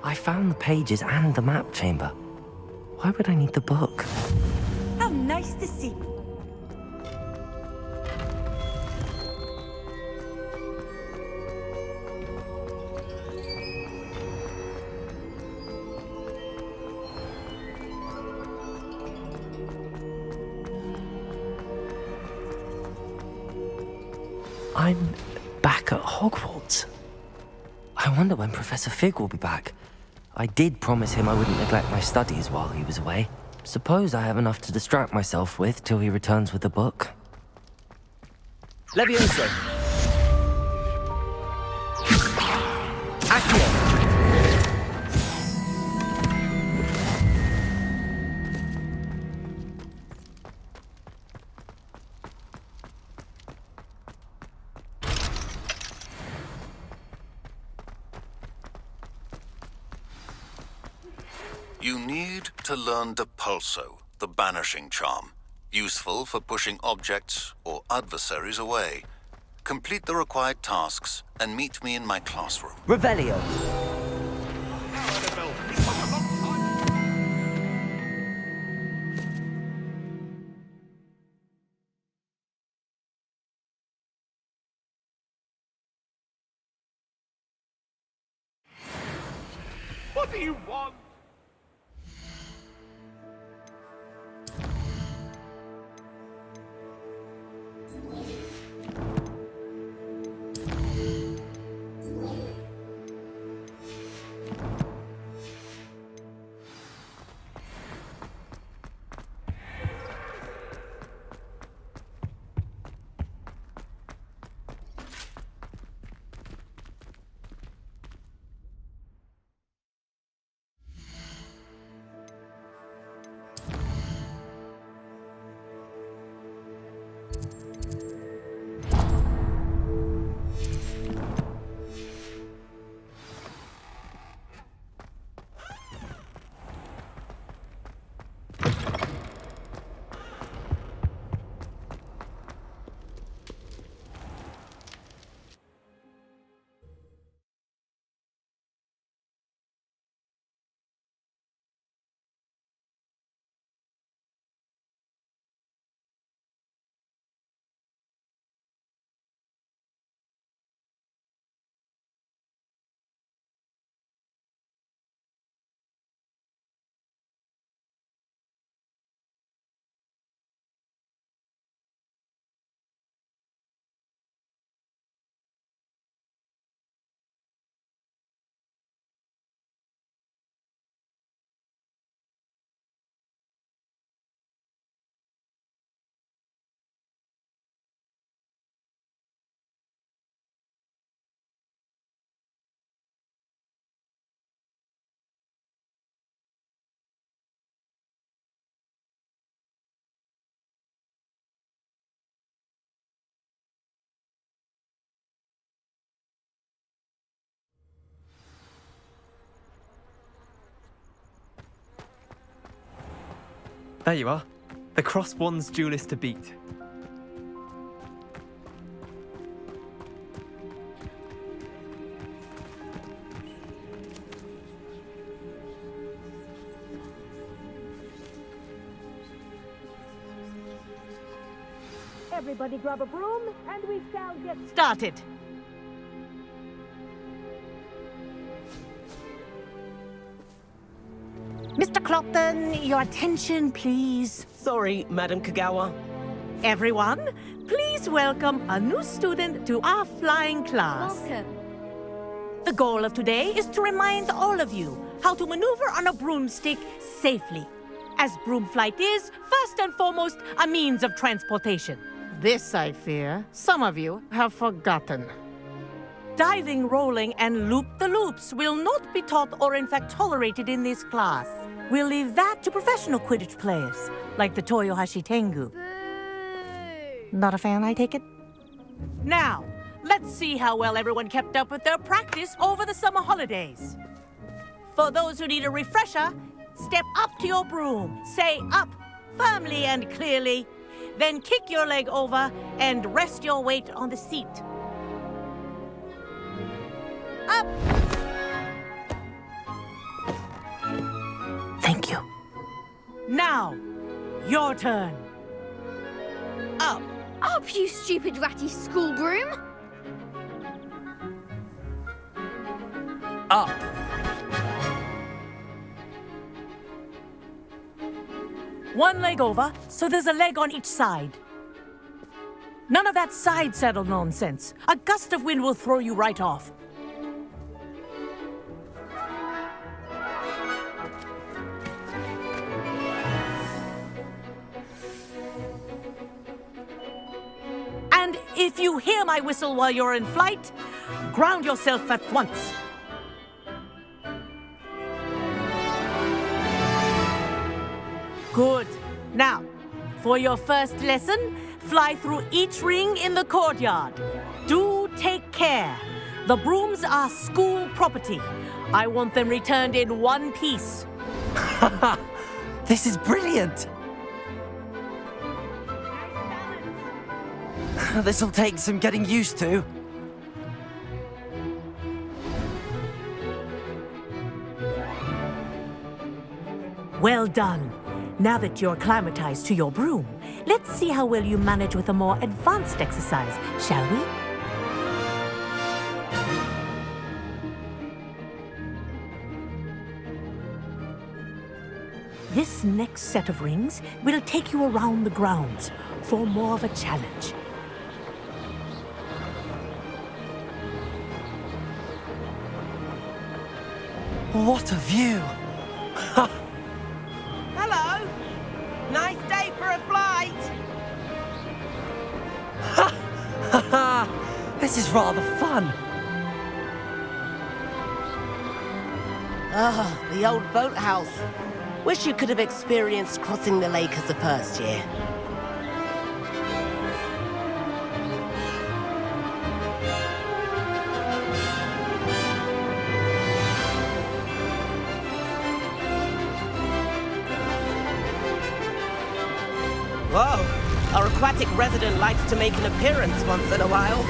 I found the pages and the map chamber. Why would I need the book? How nice to see. I'm back at Hogwarts. I wonder when Professor Fig will be back. I did promise him I wouldn't neglect my studies while he was away. Suppose I have enough to distract myself with till he returns with the book. Levioso! Accio! You need to learn Depulso, the banishing charm. Useful for pushing objects or adversaries away. Complete the required tasks and meet me in my classroom. Revelio! do you want? There you are. The Cross Wands duelist to beat. Everybody grab a broom, and we shall get started. Mr. Clopton, your attention, please. Sorry, Madam Kagawa. Everyone, please welcome a new student to our flying class. Welcome. The goal of today is to remind all of you how to maneuver on a broomstick safely, as broom flight is, first and foremost, a means of transportation. This, I fear, some of you have forgotten. Diving, rolling, and loop-the-loops will not be taught or in fact tolerated in this class. We'll leave that to professional Quidditch players, like the Toyohashi Tengu. Not a fan, I take it? Now, let's see how well everyone kept up with their practice over the summer holidays. For those who need a refresher, step up to your broom, say up, firmly and clearly, then kick your leg over and rest your weight on the seat. Up! Thank you. Now, your turn. Up. Up, you stupid ratty school broom! Up. One leg over, so there's a leg on each side. None of that side saddle nonsense. A gust of wind will throw you right off. And if you hear my whistle while you're in flight, ground yourself at once. Good. Now, for your first lesson, fly through each ring in the courtyard. Do take care. The brooms are school property. I want them returned in one piece. This is brilliant! This'll take some getting used to. Well done. Now that you're acclimatized to your broom, let's see how well you manage with a more advanced exercise, shall we? This next set of rings will take you around the grounds for more of a challenge. What a view! Hello! Nice day for a flight! This is rather fun. Ah, the old boathouse. Wish you could have experienced crossing the lake as a first year. Whoa, our aquatic resident likes to make an appearance once in a while.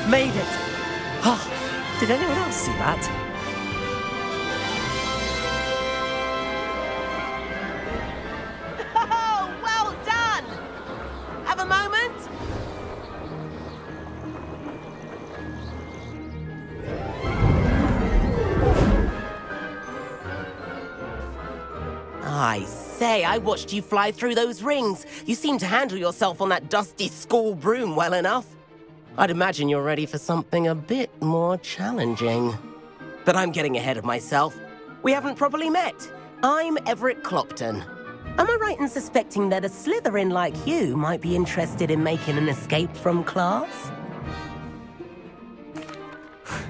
Made it! Oh, did anyone else see that? Oh, well done! Have a moment? I say, I watched you fly through those rings. You seem to handle yourself on that dusty school broom well enough. I'd imagine you're ready for something a bit more challenging. But I'm getting ahead of myself. We haven't properly met. I'm Everett Clopton. Am I right in suspecting that a Slytherin like you might be interested in making an escape from class?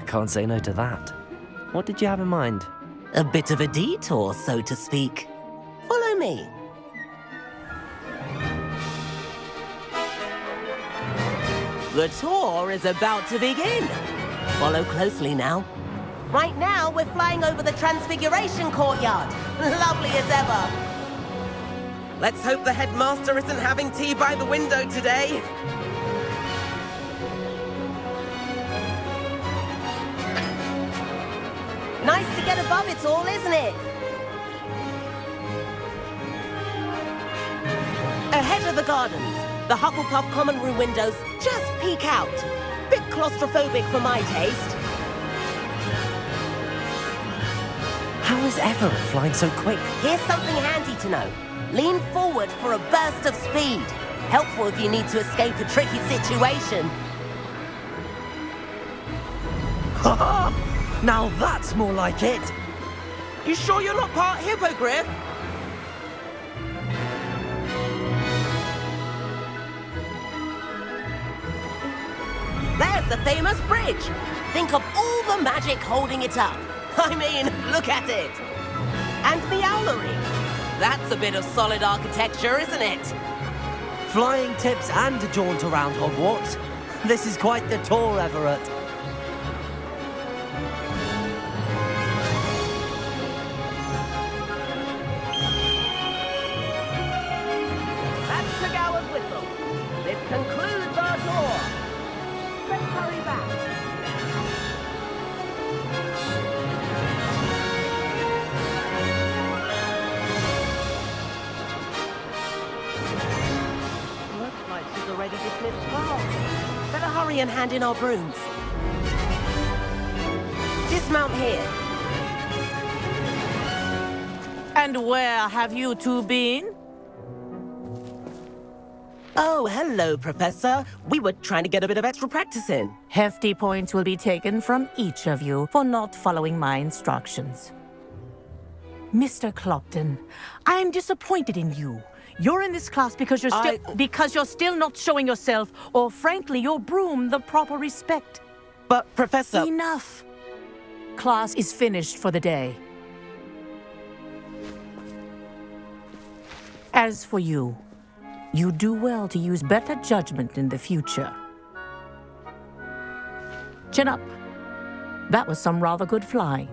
Can't say no to that. What did you have in mind? A bit of a detour, so to speak. Follow me. The tour is about to begin. Follow closely now. Right now, we're flying over the Transfiguration Courtyard. Lovely as ever. Let's hope the headmaster isn't having tea by the window today. Nice to get above it all, isn't it? Ahead of the gardens, the Hufflepuff common room windows just peek out. Bit claustrophobic for my taste. How is Everett flying so quick? Here's something handy to know. Lean forward for a burst of speed. Helpful if you need to escape a tricky situation. Now that's more like it. You sure you're not part hippogriff? There's the famous bridge. Think of all the magic holding it up. I mean, look at it. And the owlery. That's a bit of solid architecture, isn't it? Flying tips and a jaunt around Hogwarts. This is quite the tour, Everett. That's Tagawa's whistle. This concludes our tour. Let's hurry back. Looks like she's already dismissed class. Better hurry and hand in our brooms. Dismount here. And where have you two been? Oh, hello, Professor. We were trying to get a bit of extra practice in. Hefty points will be taken from each of you for not following my instructions. Mr. Clopton, I am disappointed in you. You're in this class because you're still not showing yourself, or frankly, your broom the proper respect. But, Professor... Enough. Class is finished for the day. As for you, you do well to use better judgment in the future. Chin up. That was some rather good flying.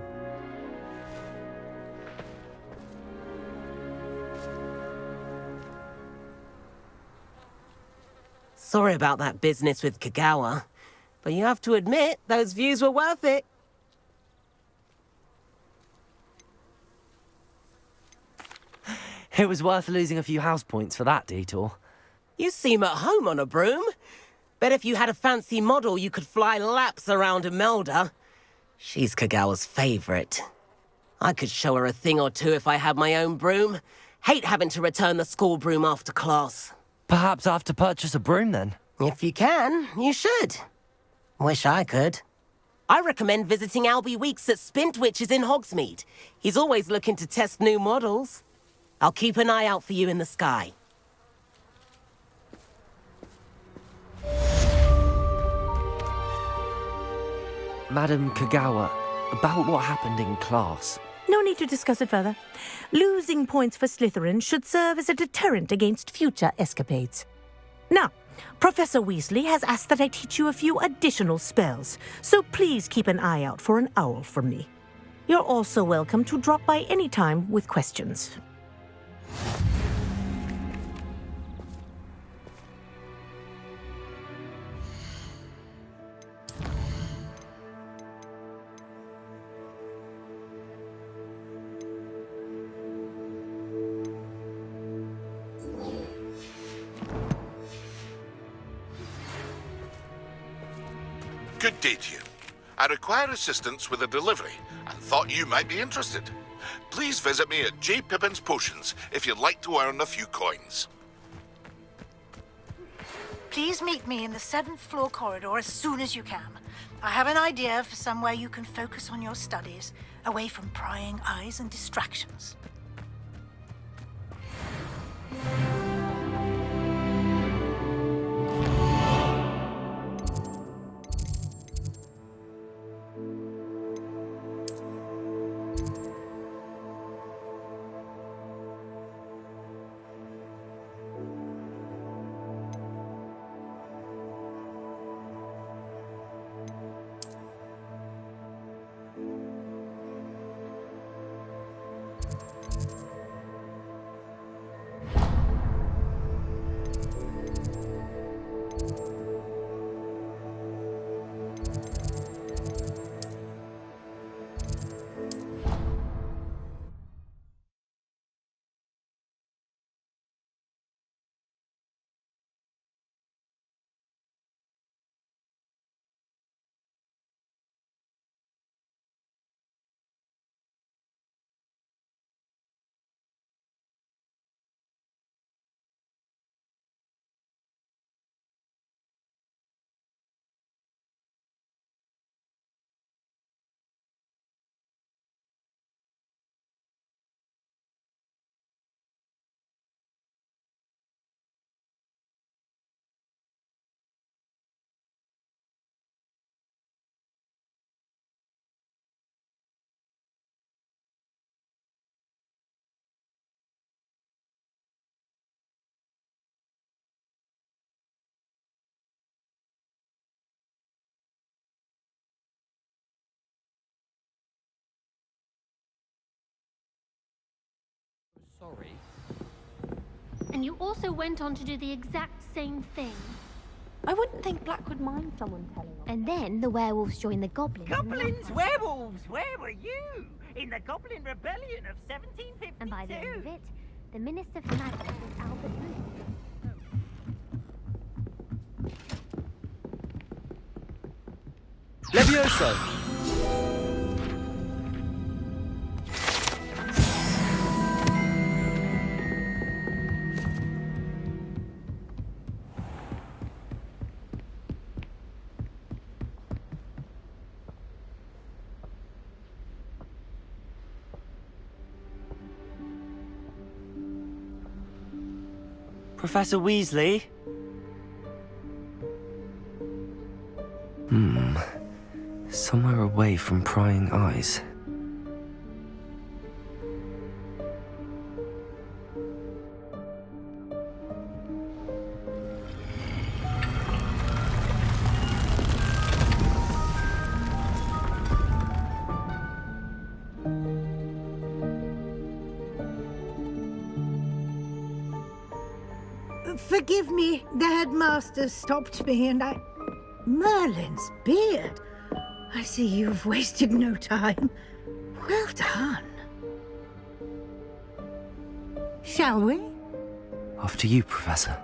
Sorry about that business with Kagawa, but you have to admit, those views were worth it. It was worth losing a few house points for that detour. You seem at home on a broom. Bet if you had a fancy model, you could fly laps around Imelda. She's Kagawa's favorite. I could show her a thing or two if I had my own broom. Hate having to return the school broom after class. Perhaps I have to purchase a broom then. If you can, you should. Wish I could. I recommend visiting Albie Weeks at Spintwitches in Hogsmeade. He's always looking to test new models. I'll keep an eye out for you in the sky. Madam Kagawa, about what happened in class. No need to discuss it further. Losing points for Slytherin should serve as a deterrent against future escapades. Now, Professor Weasley has asked that I teach you a few additional spells, so please keep an eye out for an owl from me. You're also welcome to drop by any time with questions. Good day to you. I require assistance with a delivery and thought you might be interested. Please visit me at J. Pippin's Potions if you'd like to earn a few coins. Please meet me in the 7th floor corridor as soon as you can. I have an idea for somewhere you can focus on your studies, away from prying eyes and distractions. Sorry. And you also went on to do the exact same thing. I wouldn't think Black would mind someone telling on. And then the werewolves joined the goblins. Goblins, werewolves, where were you? In the Goblin Rebellion of 1752. And by the end of it, the Minister for Magic was Albert Bloom. Levioso! Professor Weasley? Somewhere away from prying eyes. Forgive me, the headmaster stopped me and I... Merlin's beard. I see you've wasted no time. Well done. Shall we? After you, Professor.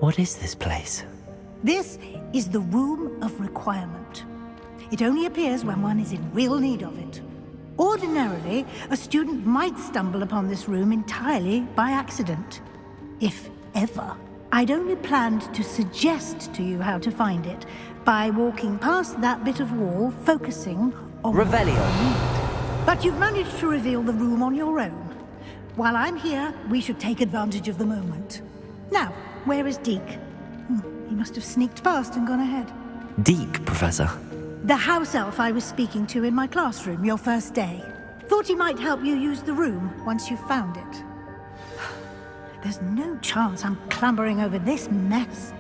What is this place? This is the Room of Requirement. It only appears when one is in real need of it. Ordinarily, a student might stumble upon this room entirely by accident. If ever. I'd only planned to suggest to you how to find it by walking past that bit of wall, focusing on Revelio. But you've managed to reveal the room on your own. While I'm here, we should take advantage of the moment. Now, where is Deke? He must have sneaked past and gone ahead. Deke, Professor. The house elf I was speaking to in my classroom your first day. Thought he might help you use the room once you found it. There's no chance I'm clambering over this mess.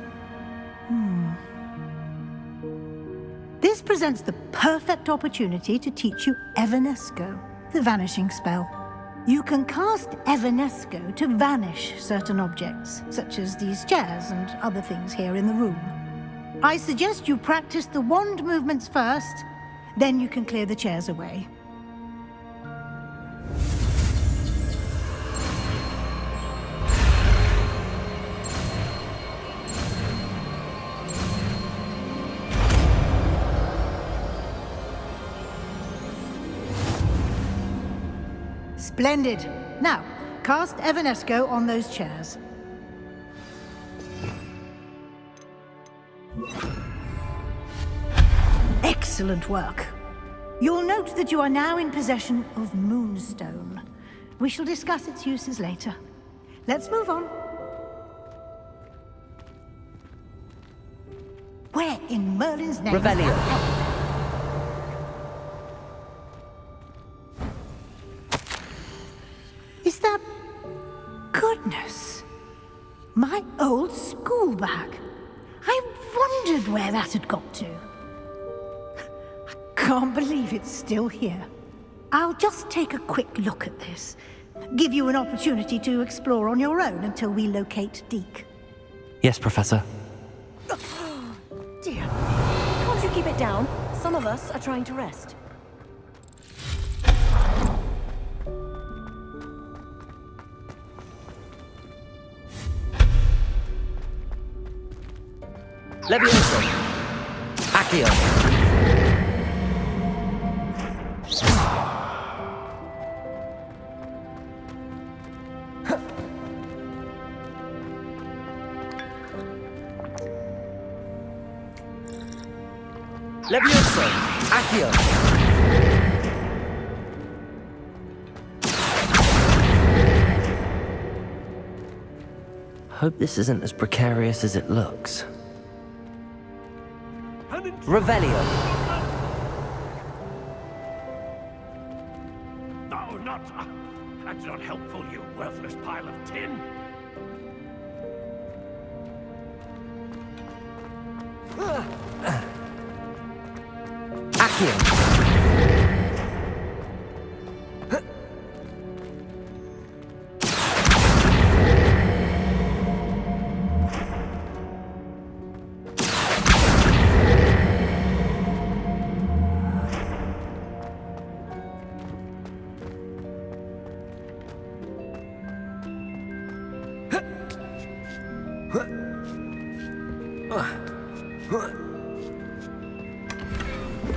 This presents the perfect opportunity to teach you Evanesco, the vanishing spell. You can cast Evanesco to vanish certain objects, such as these chairs and other things here in the room. I suggest you practice the wand movements first, then you can clear the chairs away. Splendid. Now, cast Evanesco on those chairs. Excellent work. You'll note that you are now in possession of Moonstone. We shall discuss its uses later. Let's move on. Where in Merlin's name? Revelio. Is that... Goodness. My old school bag. I wondered where that had got to. I can't believe it's still here. I'll just take a quick look at this. Give you an opportunity to explore on your own until we locate Deke. Yes, Professor. Dear, can't you keep it down? Some of us are trying to rest. Levioso. Accio. Levioso. Accio. Hope this isn't as precarious as it looks. Revelio. No, not... that's not helpful, you worthless pile of tin. Accio.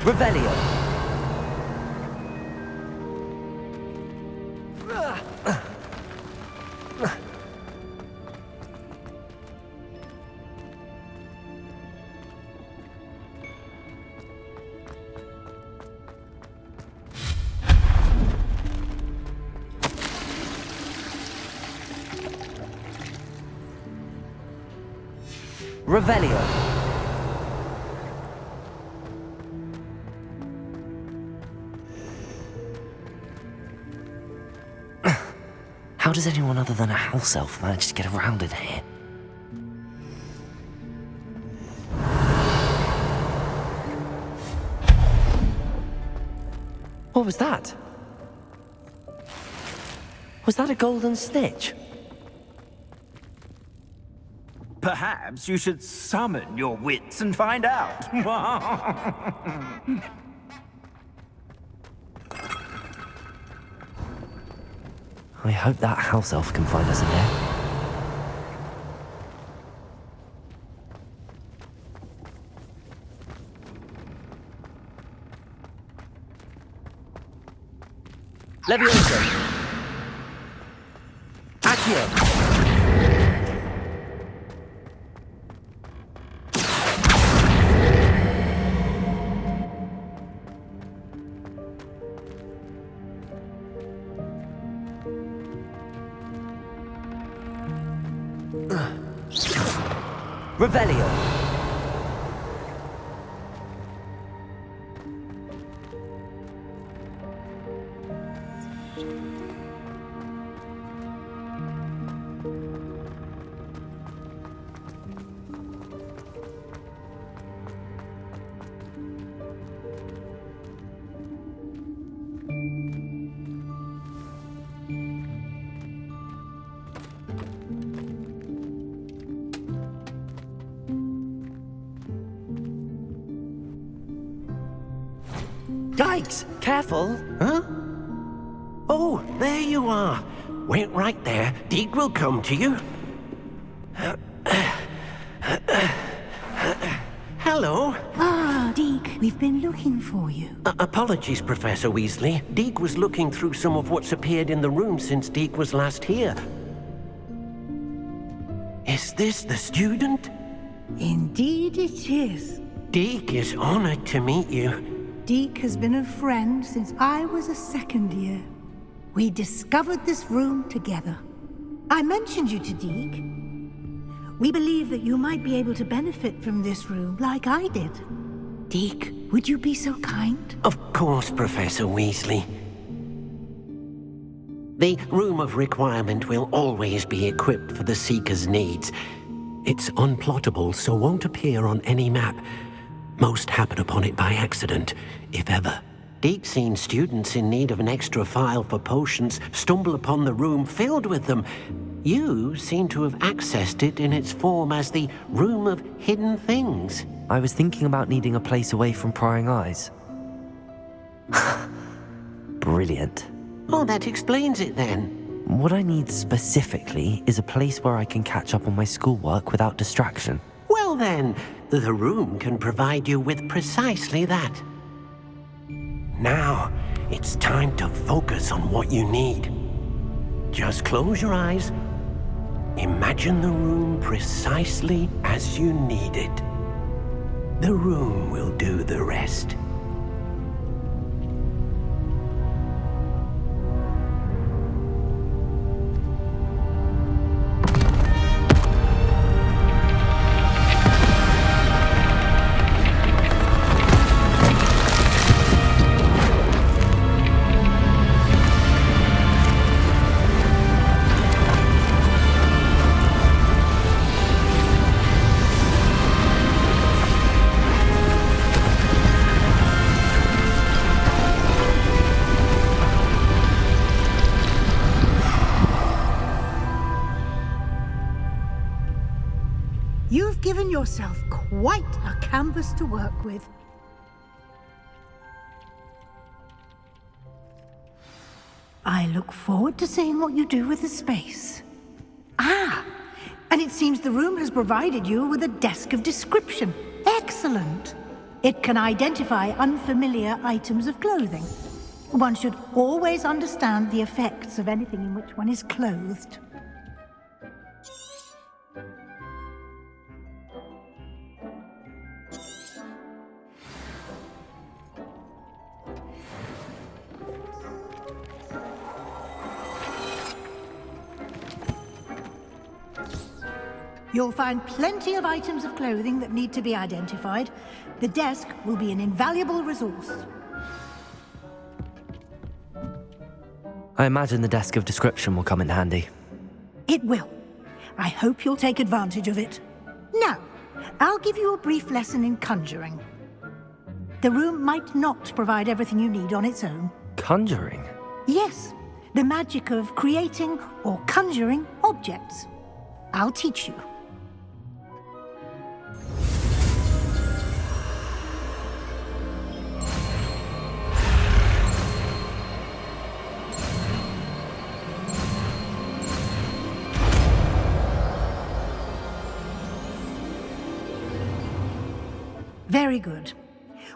Revelio. Revelio. How does anyone other than a house elf manage to get around in here? What was that? Was that a golden snitch? Perhaps you should summon your wits and find out. I hope that house elf can find us in there. Leviosa! Accio! Revelio. Yikes! Careful! Huh? Oh, there you are. Wait right there. Deek will come to you. Hello. Ah, Deek, we've been looking for you. Apologies, Professor Weasley. Deek was looking through some of what's appeared in the room since Deek was last here. Is this the student? Indeed it is. Deek is honored to meet you. Deek has been a friend since I was a second year. We discovered this room together. I mentioned you to Deek. We believe that you might be able to benefit from this room like I did. Deek, would you be so kind? Of course, Professor Weasley. The Room of Requirement will always be equipped for the Seeker's needs. It's unplottable, so won't appear on any map. Most happen upon it by accident, if ever. Deek's seen students in need of an extra file for potions stumble upon the room filled with them. You seem to have accessed it in its form as the Room of Hidden Things. I was thinking about needing a place away from prying eyes. Brilliant. Oh, that explains it then. What I need specifically is a place where I can catch up on my schoolwork without distraction. Well then, the room can provide you with precisely that. Now, it's time to focus on what you need. Just close your eyes. Imagine the room precisely as you need it. The room will do the rest. You've given yourself quite a canvas to work with. I look forward to seeing what you do with the space. Ah, and it seems the room has provided you with a desk of description. Excellent. It can identify unfamiliar items of clothing. One should always understand the effects of anything in which one is clothed. You'll find plenty of items of clothing that need to be identified. The desk will be an invaluable resource. I imagine the desk of description will come in handy. It will. I hope you'll take advantage of it. Now, I'll give you a brief lesson in conjuring. The room might not provide everything you need on its own. Conjuring? Yes, the magic of creating or conjuring objects. I'll teach you. Very good.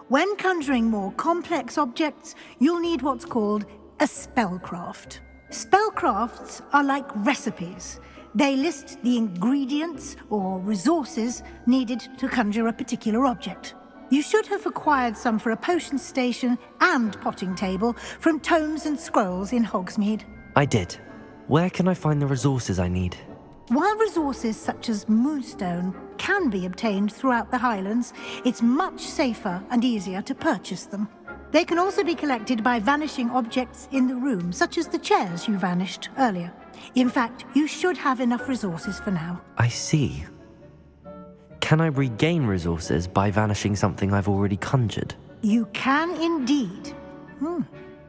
When conjuring more complex objects, you'll need what's called a spellcraft. Spellcrafts are like recipes. They list the ingredients or resources needed to conjure a particular object. You should have acquired some for a potion station and potting table from tomes and scrolls in Hogsmeade. I did. Where can I find the resources I need? While resources such as moonstone can be obtained throughout the Highlands, it's much safer and easier to purchase them. They can also be collected by vanishing objects in the room, such as the chairs you vanished earlier. In fact, you should have enough resources for now. I see. Can I regain resources by vanishing something I've already conjured? You can indeed.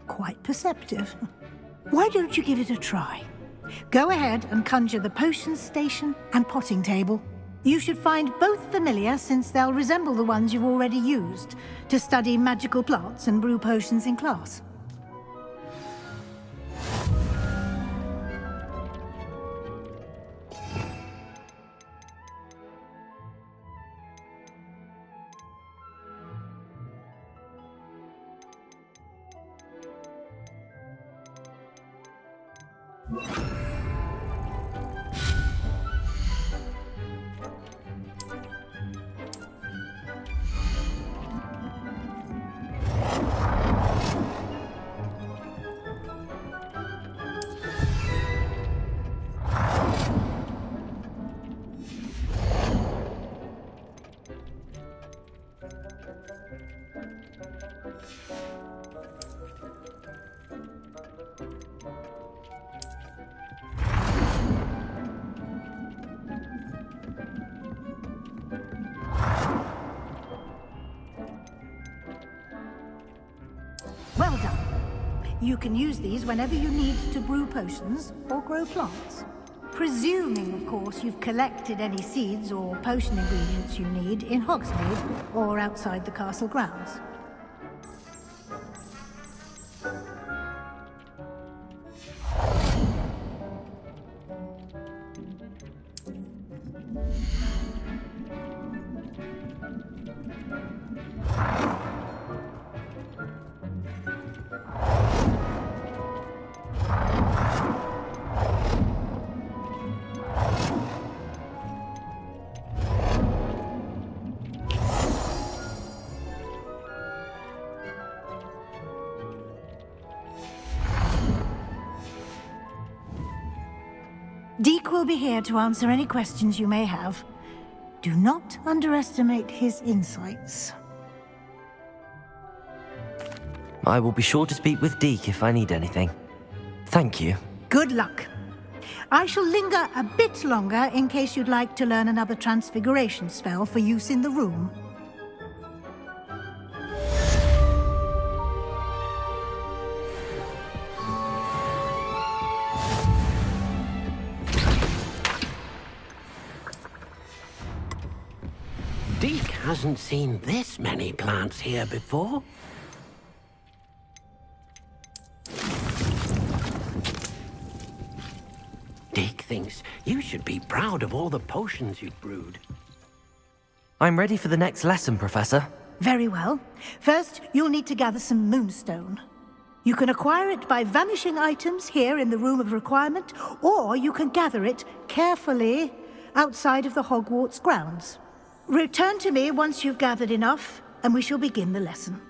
Quite perceptive. Why don't you give it a try? Go ahead and conjure the potion station and potting table. You should find both familiar, since they'll resemble the ones you've already used to study magical plants and brew potions in class. Well done. You can use these whenever you need to brew potions or grow plants. Presuming, of course, you've collected any seeds or potion ingredients you need in Hogsmeade or outside the castle grounds. Deke will be here to answer any questions you may have. Do not underestimate his insights. I will be sure to speak with Deke if I need anything. Thank you. Good luck. I shall linger a bit longer in case you'd like to learn another transfiguration spell for use in the room. Deke hasn't seen this many plants here before. Deke thinks you should be proud of all the potions you've brewed. I'm ready for the next lesson, Professor. Very well. First, you'll need to gather some moonstone. You can acquire it by vanishing items here in the Room of Requirement, or you can gather it carefully outside of the Hogwarts grounds. Return to me once you've gathered enough, and we shall begin the lesson.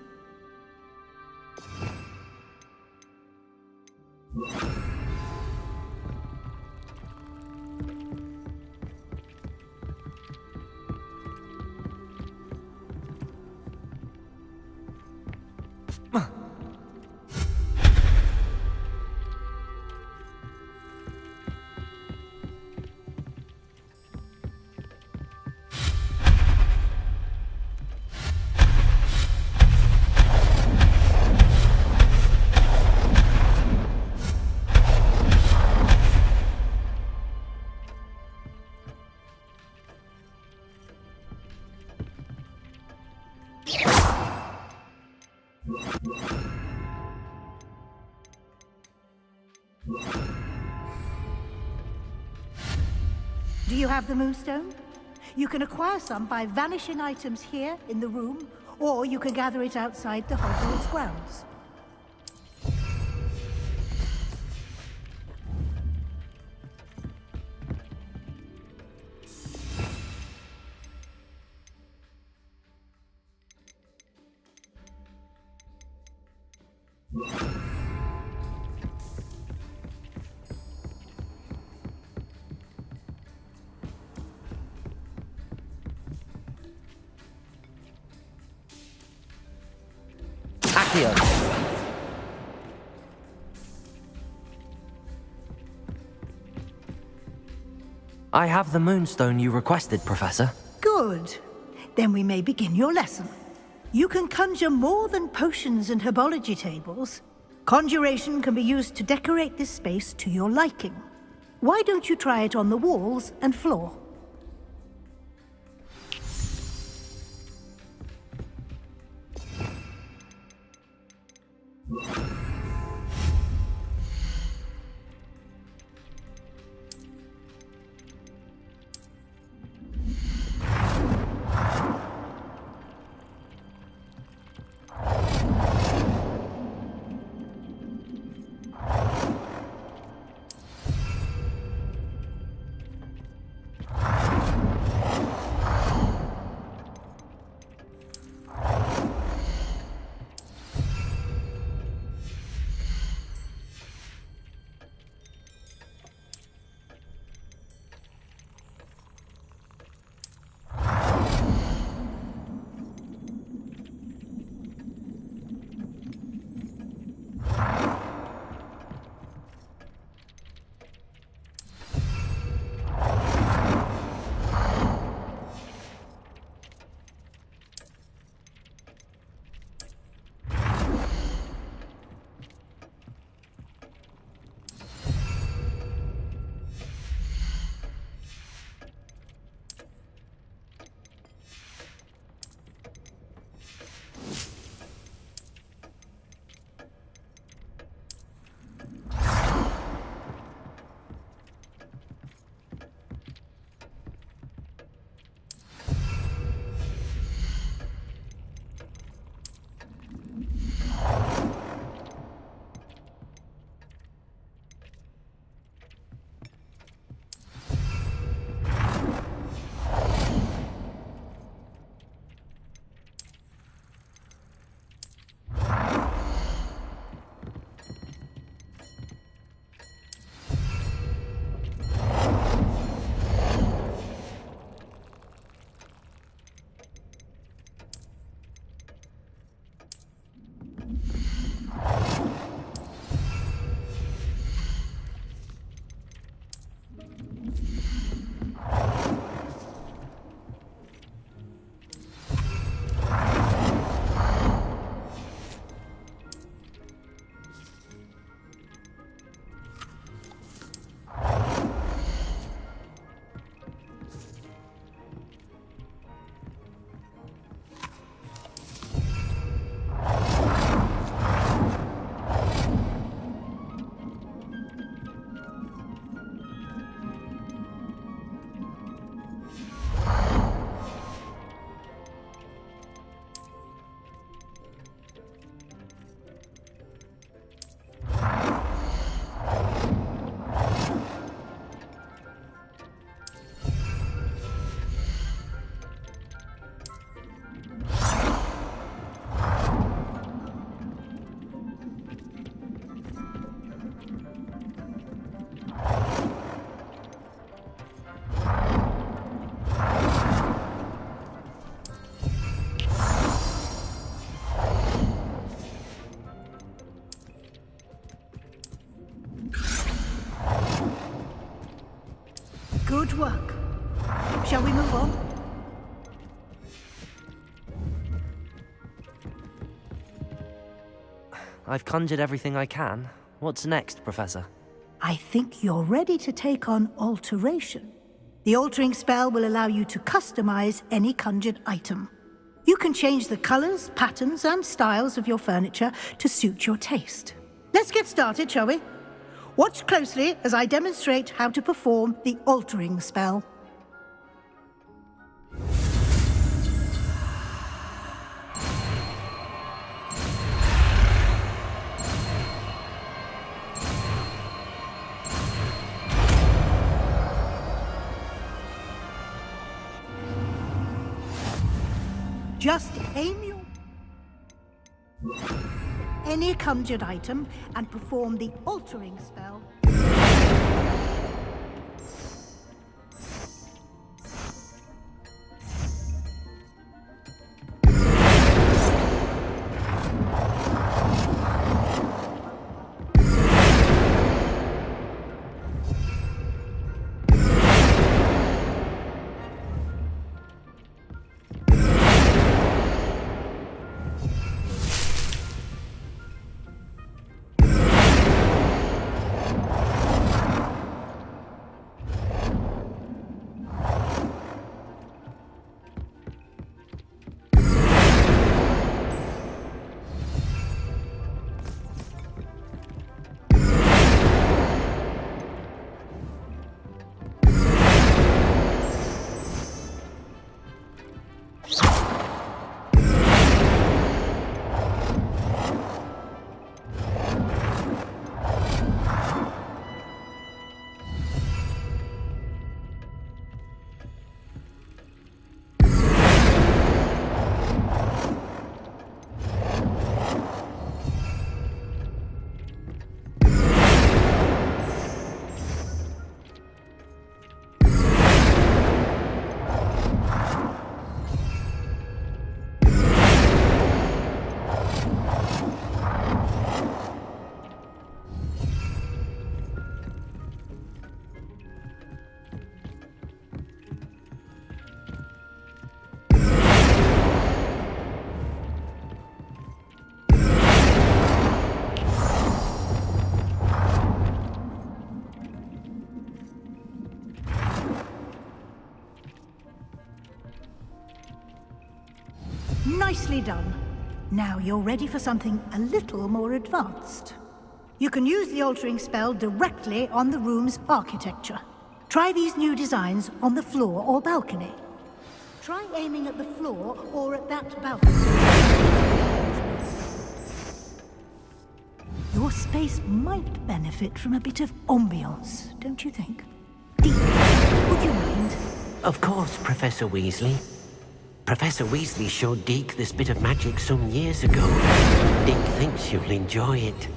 Do you have the moonstone? You can acquire some by vanishing items here in the room, or you can gather it outside the Hogwarts grounds. Accio. I have the moonstone you requested, Professor. Good. Then we may begin your lesson. You can conjure more than potions and herbology tables. Conjuration can be used to decorate this space to your liking. Why don't you try it on the walls and floor? Good work. Shall we move on? I've conjured everything I can. What's next, Professor? I think you're ready to take on alteration. The altering spell will allow you to customize any conjured item. You can change the colors, patterns, and styles of your furniture to suit your taste. Let's get started, shall we? Watch closely as I demonstrate how to perform the altering spell. Just aim your any conjured item and perform the altering spell. Nicely done. Now you're ready for something a little more advanced. You can use the altering spell directly on the room's architecture. Try these new designs on the floor or balcony. Try aiming at the floor or at that balcony. Your space might benefit from a bit of ambiance, don't you think? Deek, would you mind? Of course, Professor Weasley. Professor Weasley showed Deke this bit of magic some years ago. Deke thinks you'll enjoy it.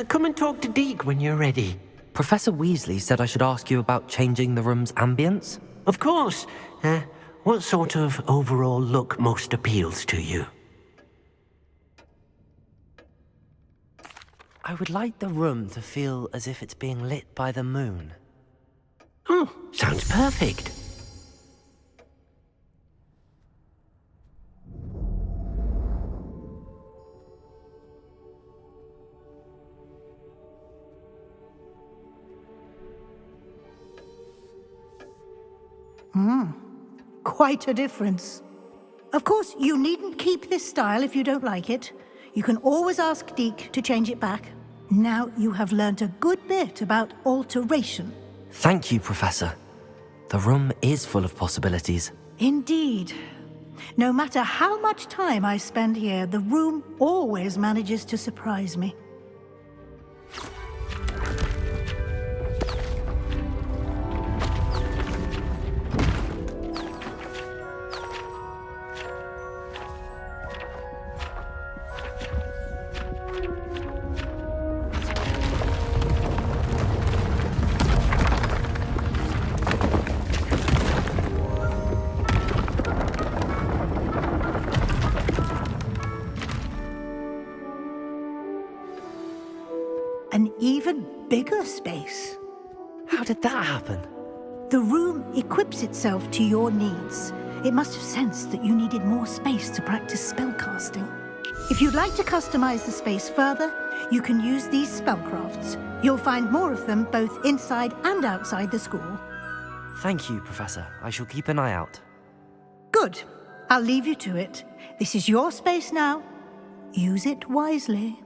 Come and talk to Deke when you're ready. Professor Weasley said I should ask you about changing the room's ambience? Of course. What sort of overall look most appeals to you? I would like the room to feel as if it's being lit by the moon. Oh, sounds perfect. Quite a difference. Of course, you needn't keep this style if you don't like it. You can always ask Deke to change it back. Now you have learnt a good bit about alteration. Thank you, Professor. The room is full of possibilities. Indeed. No matter how much time I spend here, the room always manages to surprise me. An even bigger space. How did that happen? The room equips itself to your needs. It must have sensed that you needed more space to practice spellcasting. If you'd like to customize the space further, you can use these spellcrafts. You'll find more of them both inside and outside the school. Thank you, Professor. I shall keep an eye out. Good. I'll leave you to it. This is your space now. Use it wisely.